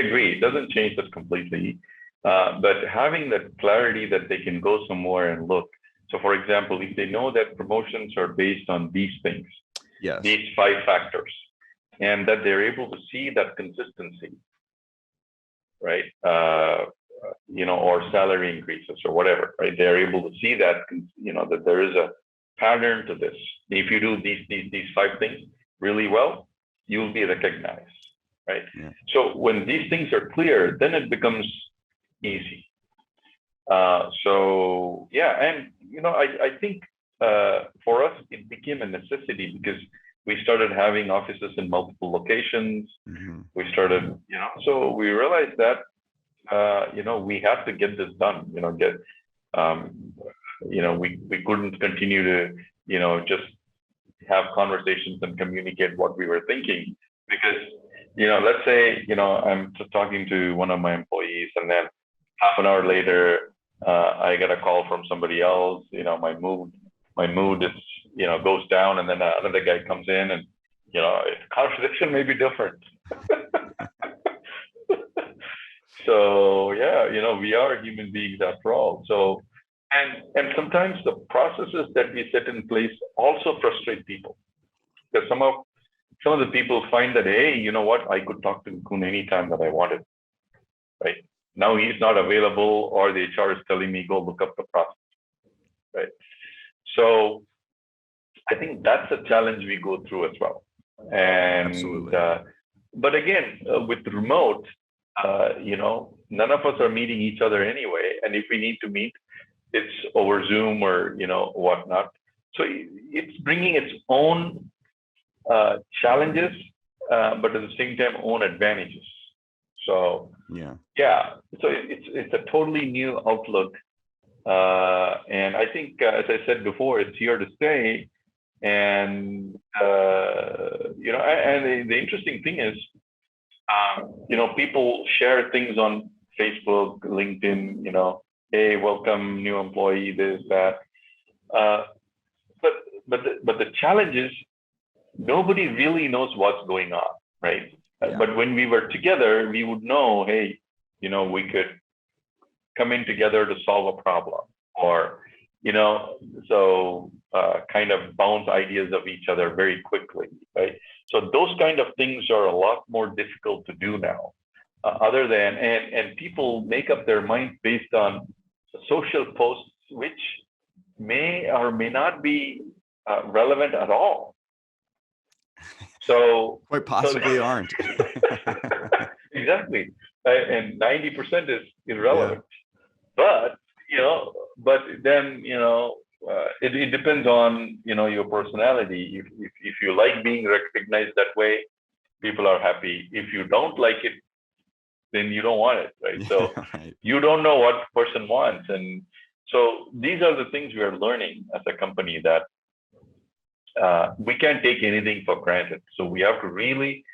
agree. It doesn't change this completely, but having that clarity that they can go somewhere and look. So, for example, if they know that promotions are based on these things, yes, these 5 factors, and that they're able to see that consistency, right? Or salary increases or whatever, right? They're able to see that, that there is a pattern to this. If you do these 5 things really well, you'll be recognized, right? Yeah. So when these things are clear, then it becomes easy. I think for us it became a necessity because we started having offices in multiple locations. Mm-hmm. We started, so we realized that we have to get this done. We couldn't continue to, just have conversations and communicate what we were thinking because, let's say, I'm just talking to one of my employees and then half an hour later, I get a call from somebody else, my mood is, goes down and then another guy comes in and, conversation may be different. So, we are human beings after all. So, and sometimes the processes that we set in place also frustrate people because some of the people find that, hey, you know what, I could talk to Mukund anytime that I wanted, right? Now he's not available or the HR is telling me, go look up the process, right? So I think that's a challenge we go through as well. And Absolutely. But again, with remote, none of us are meeting each other anyway. And if we need to meet, it's over Zoom or, whatnot. So it's bringing its own challenges, but at the same time, own advantages. So so it's a totally new outlook, and I think, as I said before, it's here to stay. And and the interesting thing is, people share things on Facebook, LinkedIn. Hey, welcome new employee, this, that. But the challenge is nobody really knows what's going on, right? Yeah. But when we were together, we would know, hey, we could come in together to solve a problem, or kind of bounce ideas of each other very quickly, right? So those kind of things are a lot more difficult to do now. Other than and people make up their minds based on social posts, which may or may not be relevant at all. So quite possibly aren't. Exactly, and 90% is irrelevant. Yeah. But then it depends on your personality. If you like being recognized that way, people are happy. If you don't like it, then you don't want it, right? So right. You don't know what person wants, and so these are the things we are learning as a company, that we can't take anything for granted. So we have to really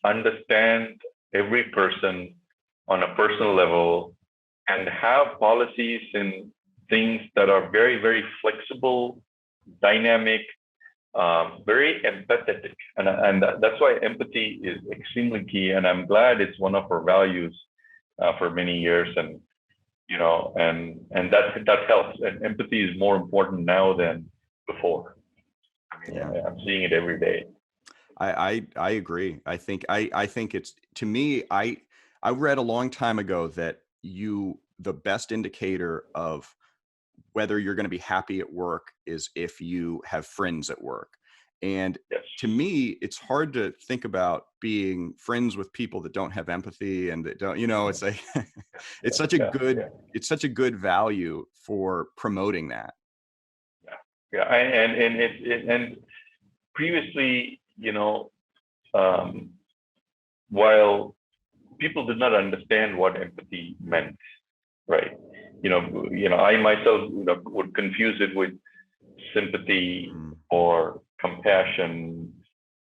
understand every person, on a personal level and have policies and things that are very, very flexible, dynamic, very empathetic. And that's why empathy is extremely key. And I'm glad it's one of our values for many years. And, and that helps. And empathy is more important now than before. I mean, Yeah. I'm seeing it every day. I agree. I think it's, to me, I read a long time ago that the best indicator of whether you're going to be happy at work is if you have friends at work. And Yes. to me, it's hard to think about being friends with people that don't have empathy and that don't, it's like, it's such a good value for promoting that. Yeah. And previously, while people did not understand what empathy meant, right? I myself would confuse it with sympathy or compassion.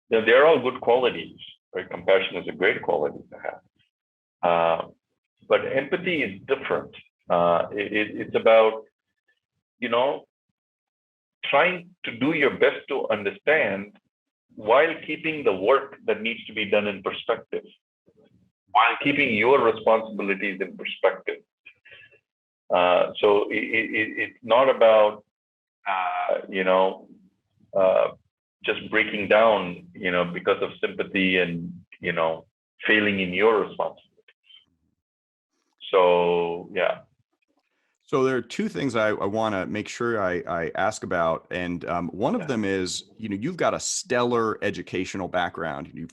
They're all good qualities, right? Compassion is a great quality to have. But empathy is different. It's about, trying to do your best to understand while keeping the work that needs to be done in perspective, while keeping your responsibilities in perspective. So it's not about, just breaking down, because of sympathy and, failing in your responsibilities. So, yeah. So there are two things I want to make sure I ask about. And one of them is, you've got a stellar educational background. You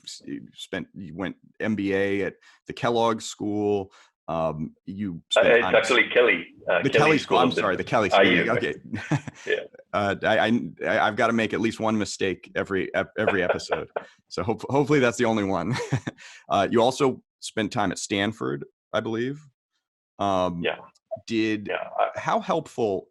went MBA at the Kellogg School. You spent it's actually Kelly. The Kelly School. I'm sorry, the Kelly School. Okay. Yeah. I've got to make at least one mistake every episode. So hopefully that's the only one. You also spent time at Stanford, I believe. How helpful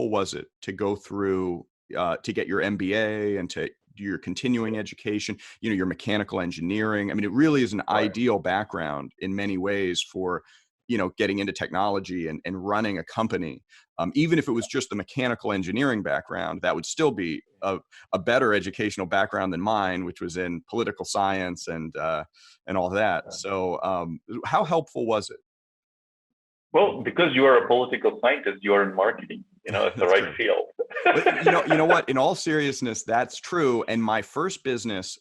was it to go through to get your MBA and to do your continuing education, your mechanical engineering? I mean, it really is an ideal background in many ways for, getting into technology and running a company. Even if it was just the mechanical engineering background, that would still be a better educational background than mine, which was in political science and all that. So how helpful was it? Well, because you are a political scientist, you are in marketing. It's the right field. But you know what? In all seriousness, that's true. And my first business,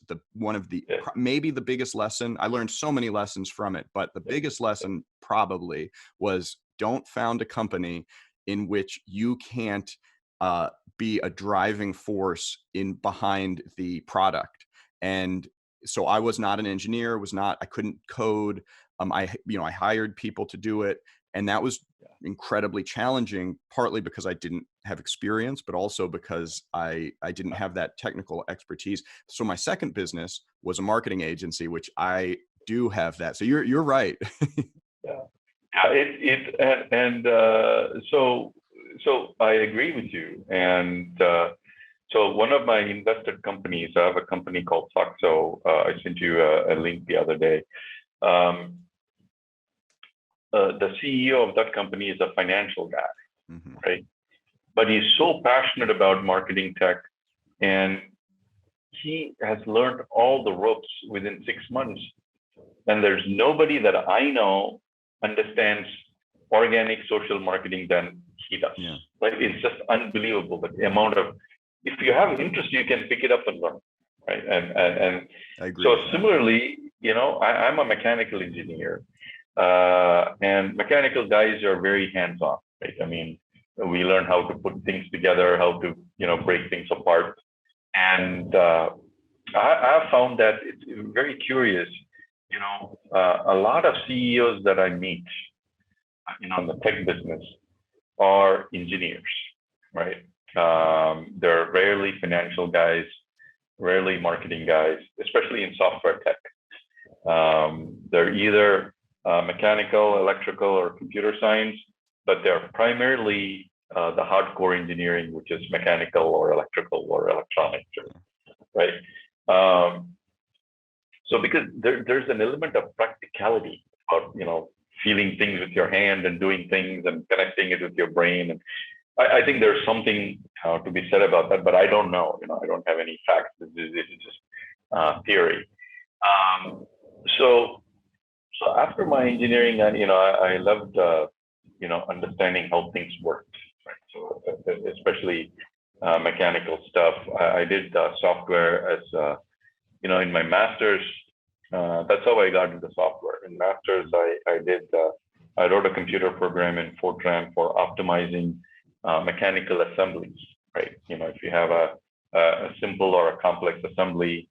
maybe the biggest lesson, I learned so many lessons from it, but the biggest lesson probably was, don't found a company in which you can't be a driving force behind the product. And so I was not an engineer, I couldn't code. I hired people to do it. And that was incredibly challenging, partly because I didn't have experience, but also because I didn't have that technical expertise. So my second business was a marketing agency, which I do have that. So you're right. So I agree with you. And so one of my invested companies, I have a company called Saxo. I sent you a link the other day. The CEO of that company is a financial guy, right? But he's so passionate about marketing tech, and he has learned all the ropes within 6 months. And there's nobody that I know understands organic social marketing than he does. Yeah. Like, it's just unbelievable the amount of, if you have interest, you can pick it up and learn, right? And I agree. So similarly, I'm a mechanical engineer. And mechanical guys are very hands-on, right? I mean, we learn how to put things together, how to, break things apart. And I found that it's very curious. A lot of CEOs that I meet, in the tech business are engineers, right? They're rarely financial guys, rarely marketing guys, especially in software tech. They're either mechanical, electrical, or computer science, but they're primarily the hardcore engineering, which is mechanical or electrical or electronics, right? So because there's an element of practicality about feeling things with your hand and doing things and connecting it with your brain. And I think there's something to be said about that, but I don't know. I don't have any facts. This is just theory. So after my engineering, I loved understanding how things worked. Right? So especially mechanical stuff. I did software as in my master's. That's how I got into software. In master's, I wrote a computer program in Fortran for optimizing mechanical assemblies. Right? If you have a simple or a complex assembly,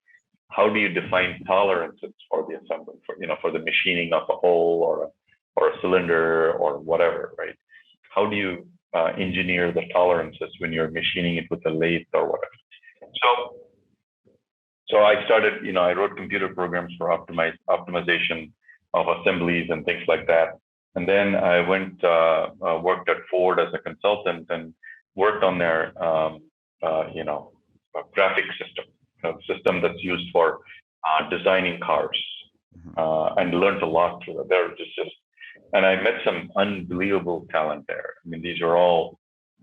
how do you define tolerances for the assembly, for the machining of a hole or a cylinder or whatever, right? How do you engineer the tolerances when you're machining it with a lathe or whatever? So I started, I wrote computer programs for optimization of assemblies and things like that. And then I went, worked at Ford as a consultant and worked on their, graphic system, system that's used for designing cars, and learned a lot through it. There was and I met some unbelievable talent there. I mean, these are all,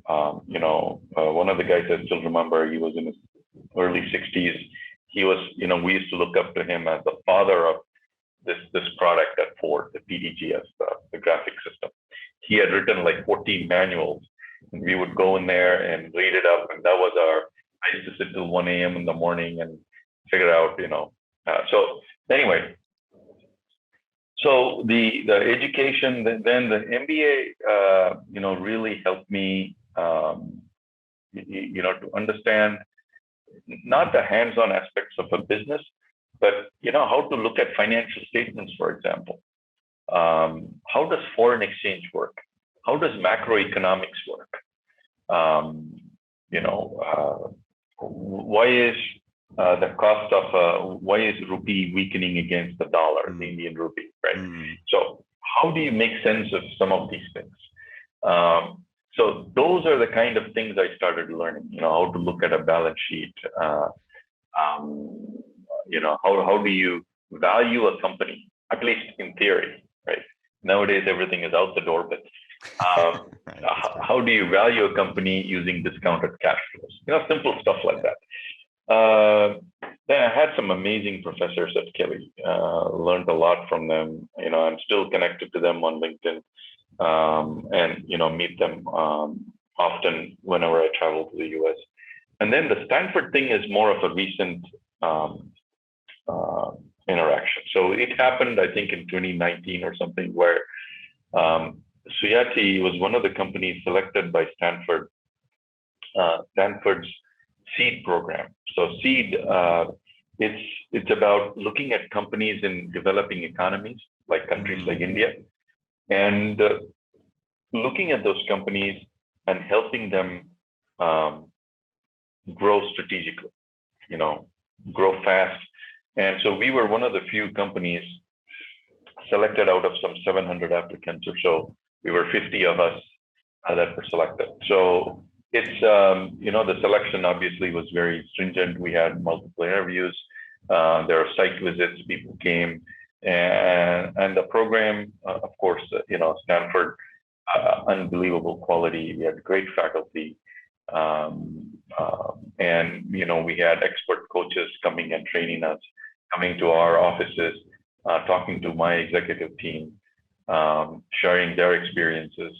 one of the guys I still remember, he was in his early 60s. He was, we used to look up to him as the father of this product at Ford, the PDGS, the graphic system. He had written like 14 manuals, and we would go in there and read it up. And that was I used to sit till 1 a.m. in the morning and figure out, so anyway, so the education, then the MBA, really helped me, to understand not the hands-on aspects of a business, but how to look at financial statements, for example. How does foreign exchange work? How does macroeconomics work? Why is the cost of why is rupee weakening against the dollar, the Indian rupee, right? So how do you make sense of some of these things? So those are the kind of things I started learning. How to look at a balance sheet. How do you value a company? At least in theory, right? Nowadays everything is out the door, but how do you value a company using discounted cash flows? Simple stuff like that. Then I had some amazing professors at Kelly. Learned a lot from them. I'm still connected to them on LinkedIn, and meet them often whenever I travel to the US. And then the Stanford thing is more of a recent interaction. So it happened, I think, in 2019 or something, where Suyati was one of the companies selected by Stanford's seed program. So seed, it's about looking at companies in developing economies, like countries like India, and looking at those companies and helping them grow strategically, grow fast. And so we were one of the few companies selected out of some 700 applicants or so. We were 50 of us that were selected. So it's, the selection obviously was very stringent. We had multiple interviews. There are site visits, people came, and the program, of course, Stanford, unbelievable quality. We had great faculty. And, we had expert coaches coming and training us, coming to our offices, talking to my executive team, sharing their experiences.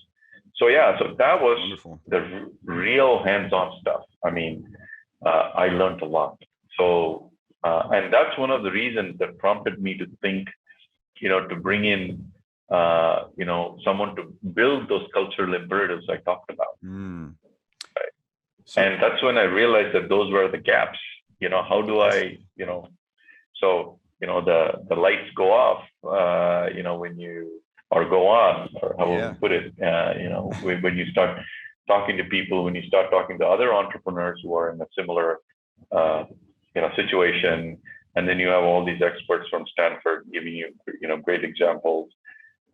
So that was wonderful. The real hands-on stuff. I mean, I learned a lot. So, and that's one of the reasons that prompted me to think, to bring in, someone to build those cultural imperatives I talked about. Right. So, and that's when I realized that those were the gaps. How do I, so, the lights go off, when you, or go on, or how would we put it, when you start talking to people, when you start talking to other entrepreneurs who are in a similar, situation, and then you have all these experts from Stanford giving you, great examples.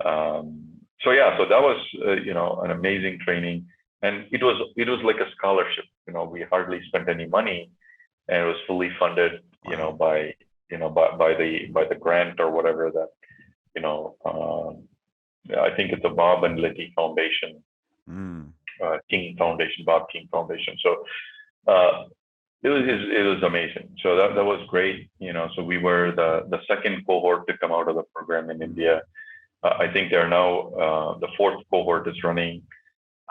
So that was, an amazing training, and it was like a scholarship. We hardly spent any money, and it was fully funded, by the grant or whatever that, I think it's a Bob and Letty Foundation, Mm. King Foundation, Bob King Foundation. So uh, it was amazing. So that was great. So we were the second cohort to come out of the program in India. I think they're now the fourth cohort is running,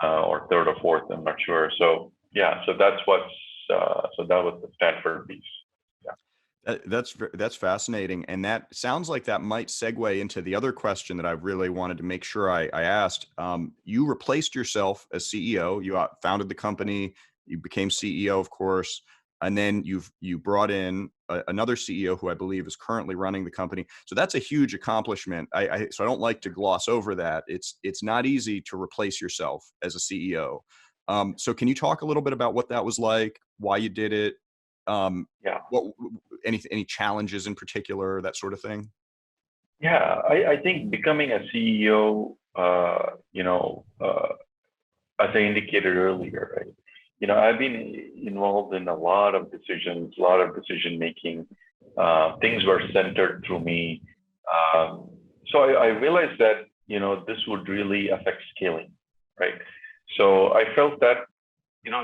or third or fourth. I'm not sure. So yeah, so so that was the Stanford piece. That's fascinating, and that sounds like that might segue into the other question that I really wanted to make sure I asked. You replaced yourself as CEO. You founded the company. You became CEO, of course, and then you brought in another CEO who I believe is currently running the company. So that's a huge accomplishment. So I don't like to gloss over that. It's not easy to replace yourself as a CEO. So can you talk a little bit about what that was like, why you did it? Yeah. What any challenges in particular, that sort of thing? Yeah, I think becoming a CEO, as I indicated earlier, right? I've been involved in a lot of decisions, a lot of decision making. Things were centered through me. So I realized that, this would really affect scaling, right? So I felt that,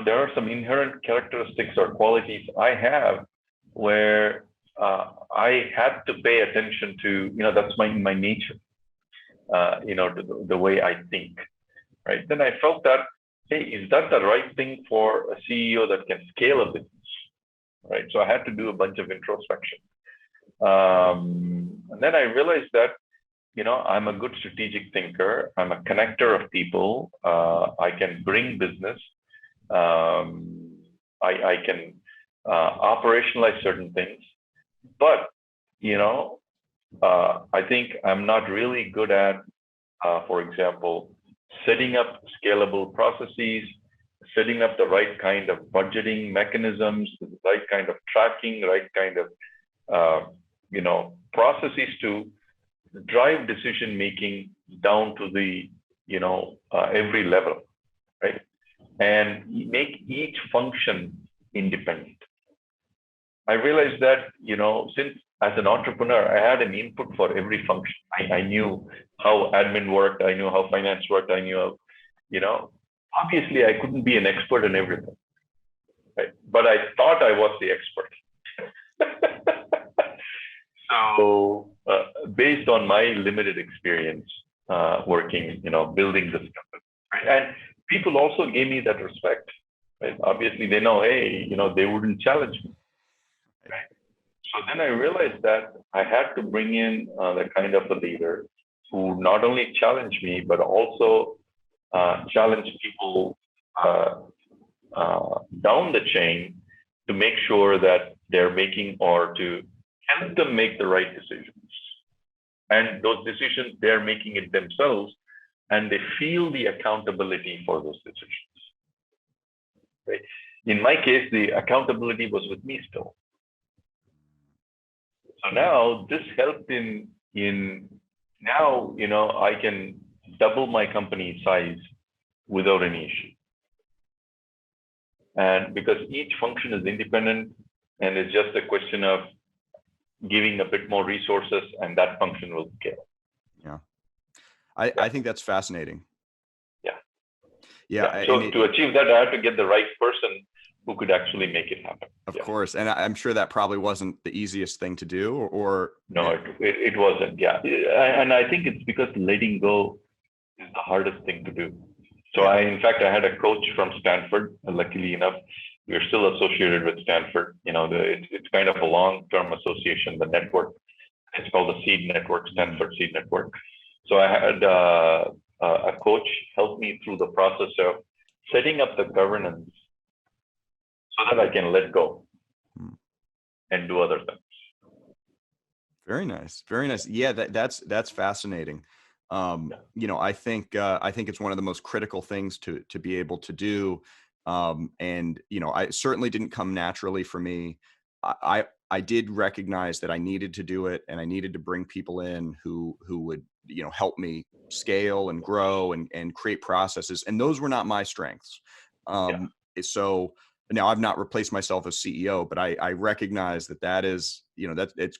there are some inherent characteristics or qualities I have where I had to pay attention to, that's my nature, the way I think, right? Then I felt that, hey, is that the right thing for a CEO that can scale a business, right? So I had to do a bunch of introspection. And then I realized that, I'm a good strategic thinker. I'm a connector of people. I can bring business. I can operationalize certain things, but I think I'm not really good at, for example, setting up scalable processes, setting up the right kind of budgeting mechanisms, the right kind of tracking, right kind of processes to drive decision making down to the every level, right? And make each function independent. I realized that, since as an entrepreneur, I had an input for every function. I knew how admin worked. I knew how finance worked. I knew, obviously I couldn't be an expert in everything, right? But I thought I was the expert. So based on my limited experience working, building this company, right? And people also gave me that respect, right? Obviously they know, hey, they wouldn't challenge me, right? So then I realized that I had to bring in the kind of a leader who not only challenged me, but also challenge people down the chain to make sure that they're making, or to help them make the right decisions. And those decisions, they're making it themselves, and they feel the accountability for those decisions. Right? In my case, the accountability was with me still. So now this helped in now, I can double my company size without any issue. And because each function is independent, and it's just a question of giving a bit more resources, and that function will scale. Yeah. I think that's fascinating. Yeah. Yeah. So to achieve that, I had to get the right person who could actually make it happen. Of course. And I'm sure that probably wasn't the easiest thing to do, or no, it wasn't. Yeah. And I think it's because letting go is the hardest thing to do. So in fact, I had a coach from Stanford. Luckily enough, we're still associated with Stanford. It's kind of a long-term association, the network. It's called the Seed Network, Stanford Seed Network. So I had a coach help me through the process of setting up the governance so that I can let go and do other things. Very nice. Very nice. Yeah, that's fascinating. I think it's one of the most critical things to be able to do. And I certainly didn't come naturally for me. I did recognize that I needed to do it, and I needed to bring people in who would help me scale and grow and create processes, and those were not my strengths. So now I've not replaced myself as CEO, but I recognize that is that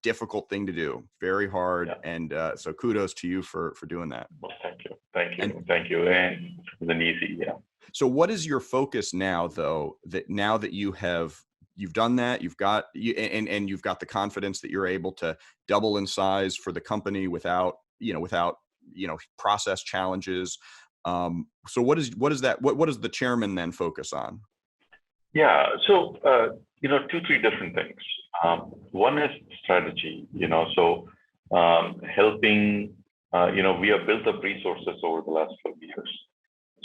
it's difficult thing to do, very hard. Yeah. And so kudos to you for doing that. Well, thank you. And it wasn't easy. Yeah. So what is your focus now, though, now that you've done that, you've got the confidence that you're able to double in size for the company without process challenges. So what does the chairman then focus on? Yeah. So, 2-3 different things. One is strategy, helping, we have built up resources over the last 12 years.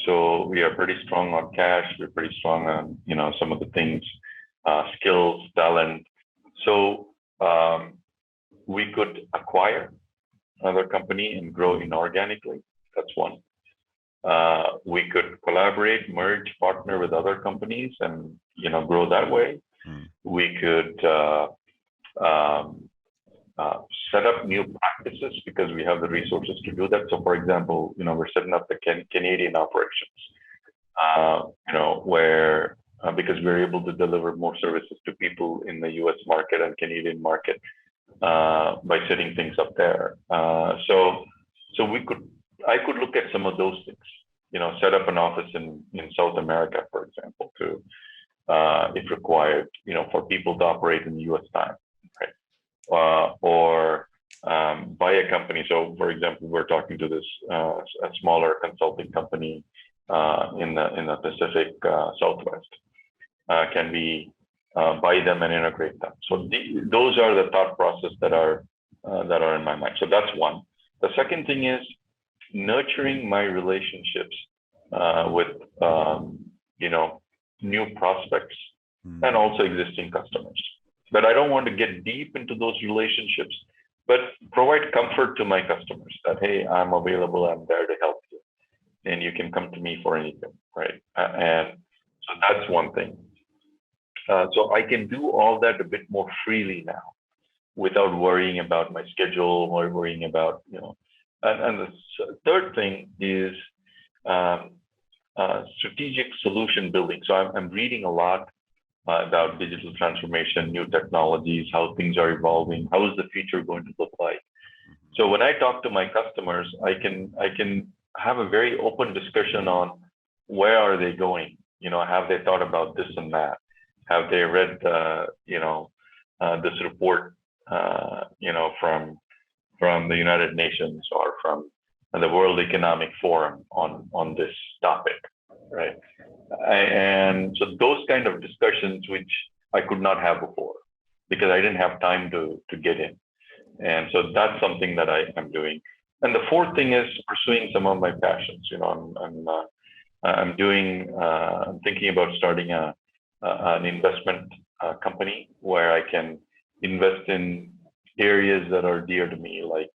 So we are pretty strong on cash. We're pretty strong on, some of the things, skills, talent. So we could acquire another company and grow inorganically. That's one. We could collaborate, merge, partner with other companies and, grow that way. We could set up new practices because we have the resources to do that. So for example, we're setting up the Canadian operations, where because we're able to deliver more services to people in the US market and Canadian market by setting things up there. So I could look at some of those things, set up an office in South America, for example, to if required, for people to operate in the US time, right? Or buy a company. So for example, we're talking to this a smaller consulting company in the Pacific Southwest. Can we buy them and integrate them? So those are the thought process that are in my mind. So that's one. The second thing is nurturing my relationships with new prospects and also existing customers. But I don't want to get deep into those relationships, but provide comfort to my customers that, hey, I'm available, I'm there to help you, and you can come to me for anything, right? And so that's one thing. So I can do all that a bit more freely now without worrying about my schedule or worrying about, and the third thing is strategic solution building. So I'm reading a lot about digital transformation, new technologies, how things are evolving, how is the future going to look like. So when I talk to my customers, I can have a very open discussion on where are they going? Have they thought about this and that? Have they read this report from the United Nations or from the World Economic Forum on this topic, right? And so those kind of discussions, which I could not have before because I didn't have time to get in. And so that's something that I am doing. And the fourth thing is pursuing some of my passions. I'm thinking about starting an investment company where I can invest in areas that are dear to me, like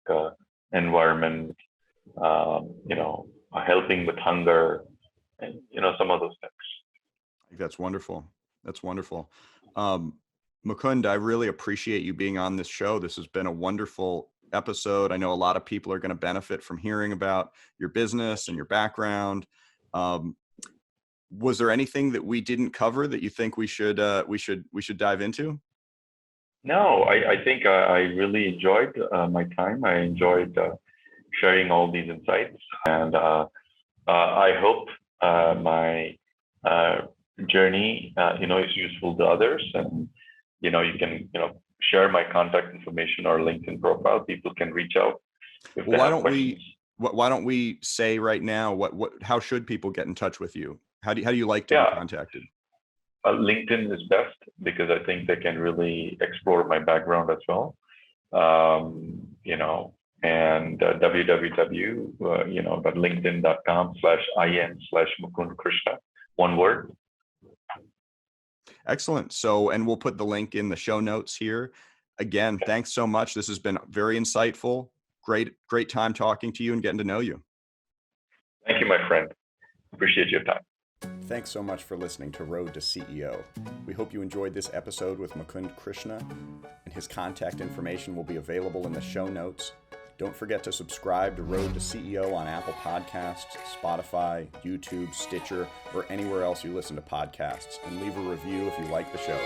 environment, helping with hunger, and some of those things. I think that's wonderful. That's wonderful. Mukund, I really appreciate you being on this show. This has been a wonderful episode. I know a lot of people are going to benefit from hearing about your business and your background. Was there anything that we didn't cover that you think we should dive into? No, I think I really enjoyed my time. I enjoyed sharing all these insights, and I hope my journey, is useful to others, and you can share my contact information or LinkedIn profile. People can reach out. Well, why don't we say right now how should people get in touch with you? How do you like to be contacted? LinkedIn is best because I think they can really explore my background as well. And www.linkedin.com/in/Mukund Krishna, one word. Excellent. So, and we'll put the link in the show notes here. Again, thanks so much. This has been very insightful. Great time talking to you and getting to know you. Thank you, my friend. Appreciate your time. Thanks so much for listening to Road to CEO. We hope you enjoyed this episode with Mukund Krishna, and his contact information will be available in the show notes. Don't forget to subscribe to Road to CEO on Apple Podcasts, Spotify, YouTube, Stitcher, or anywhere else you listen to podcasts, and leave a review if you like the show.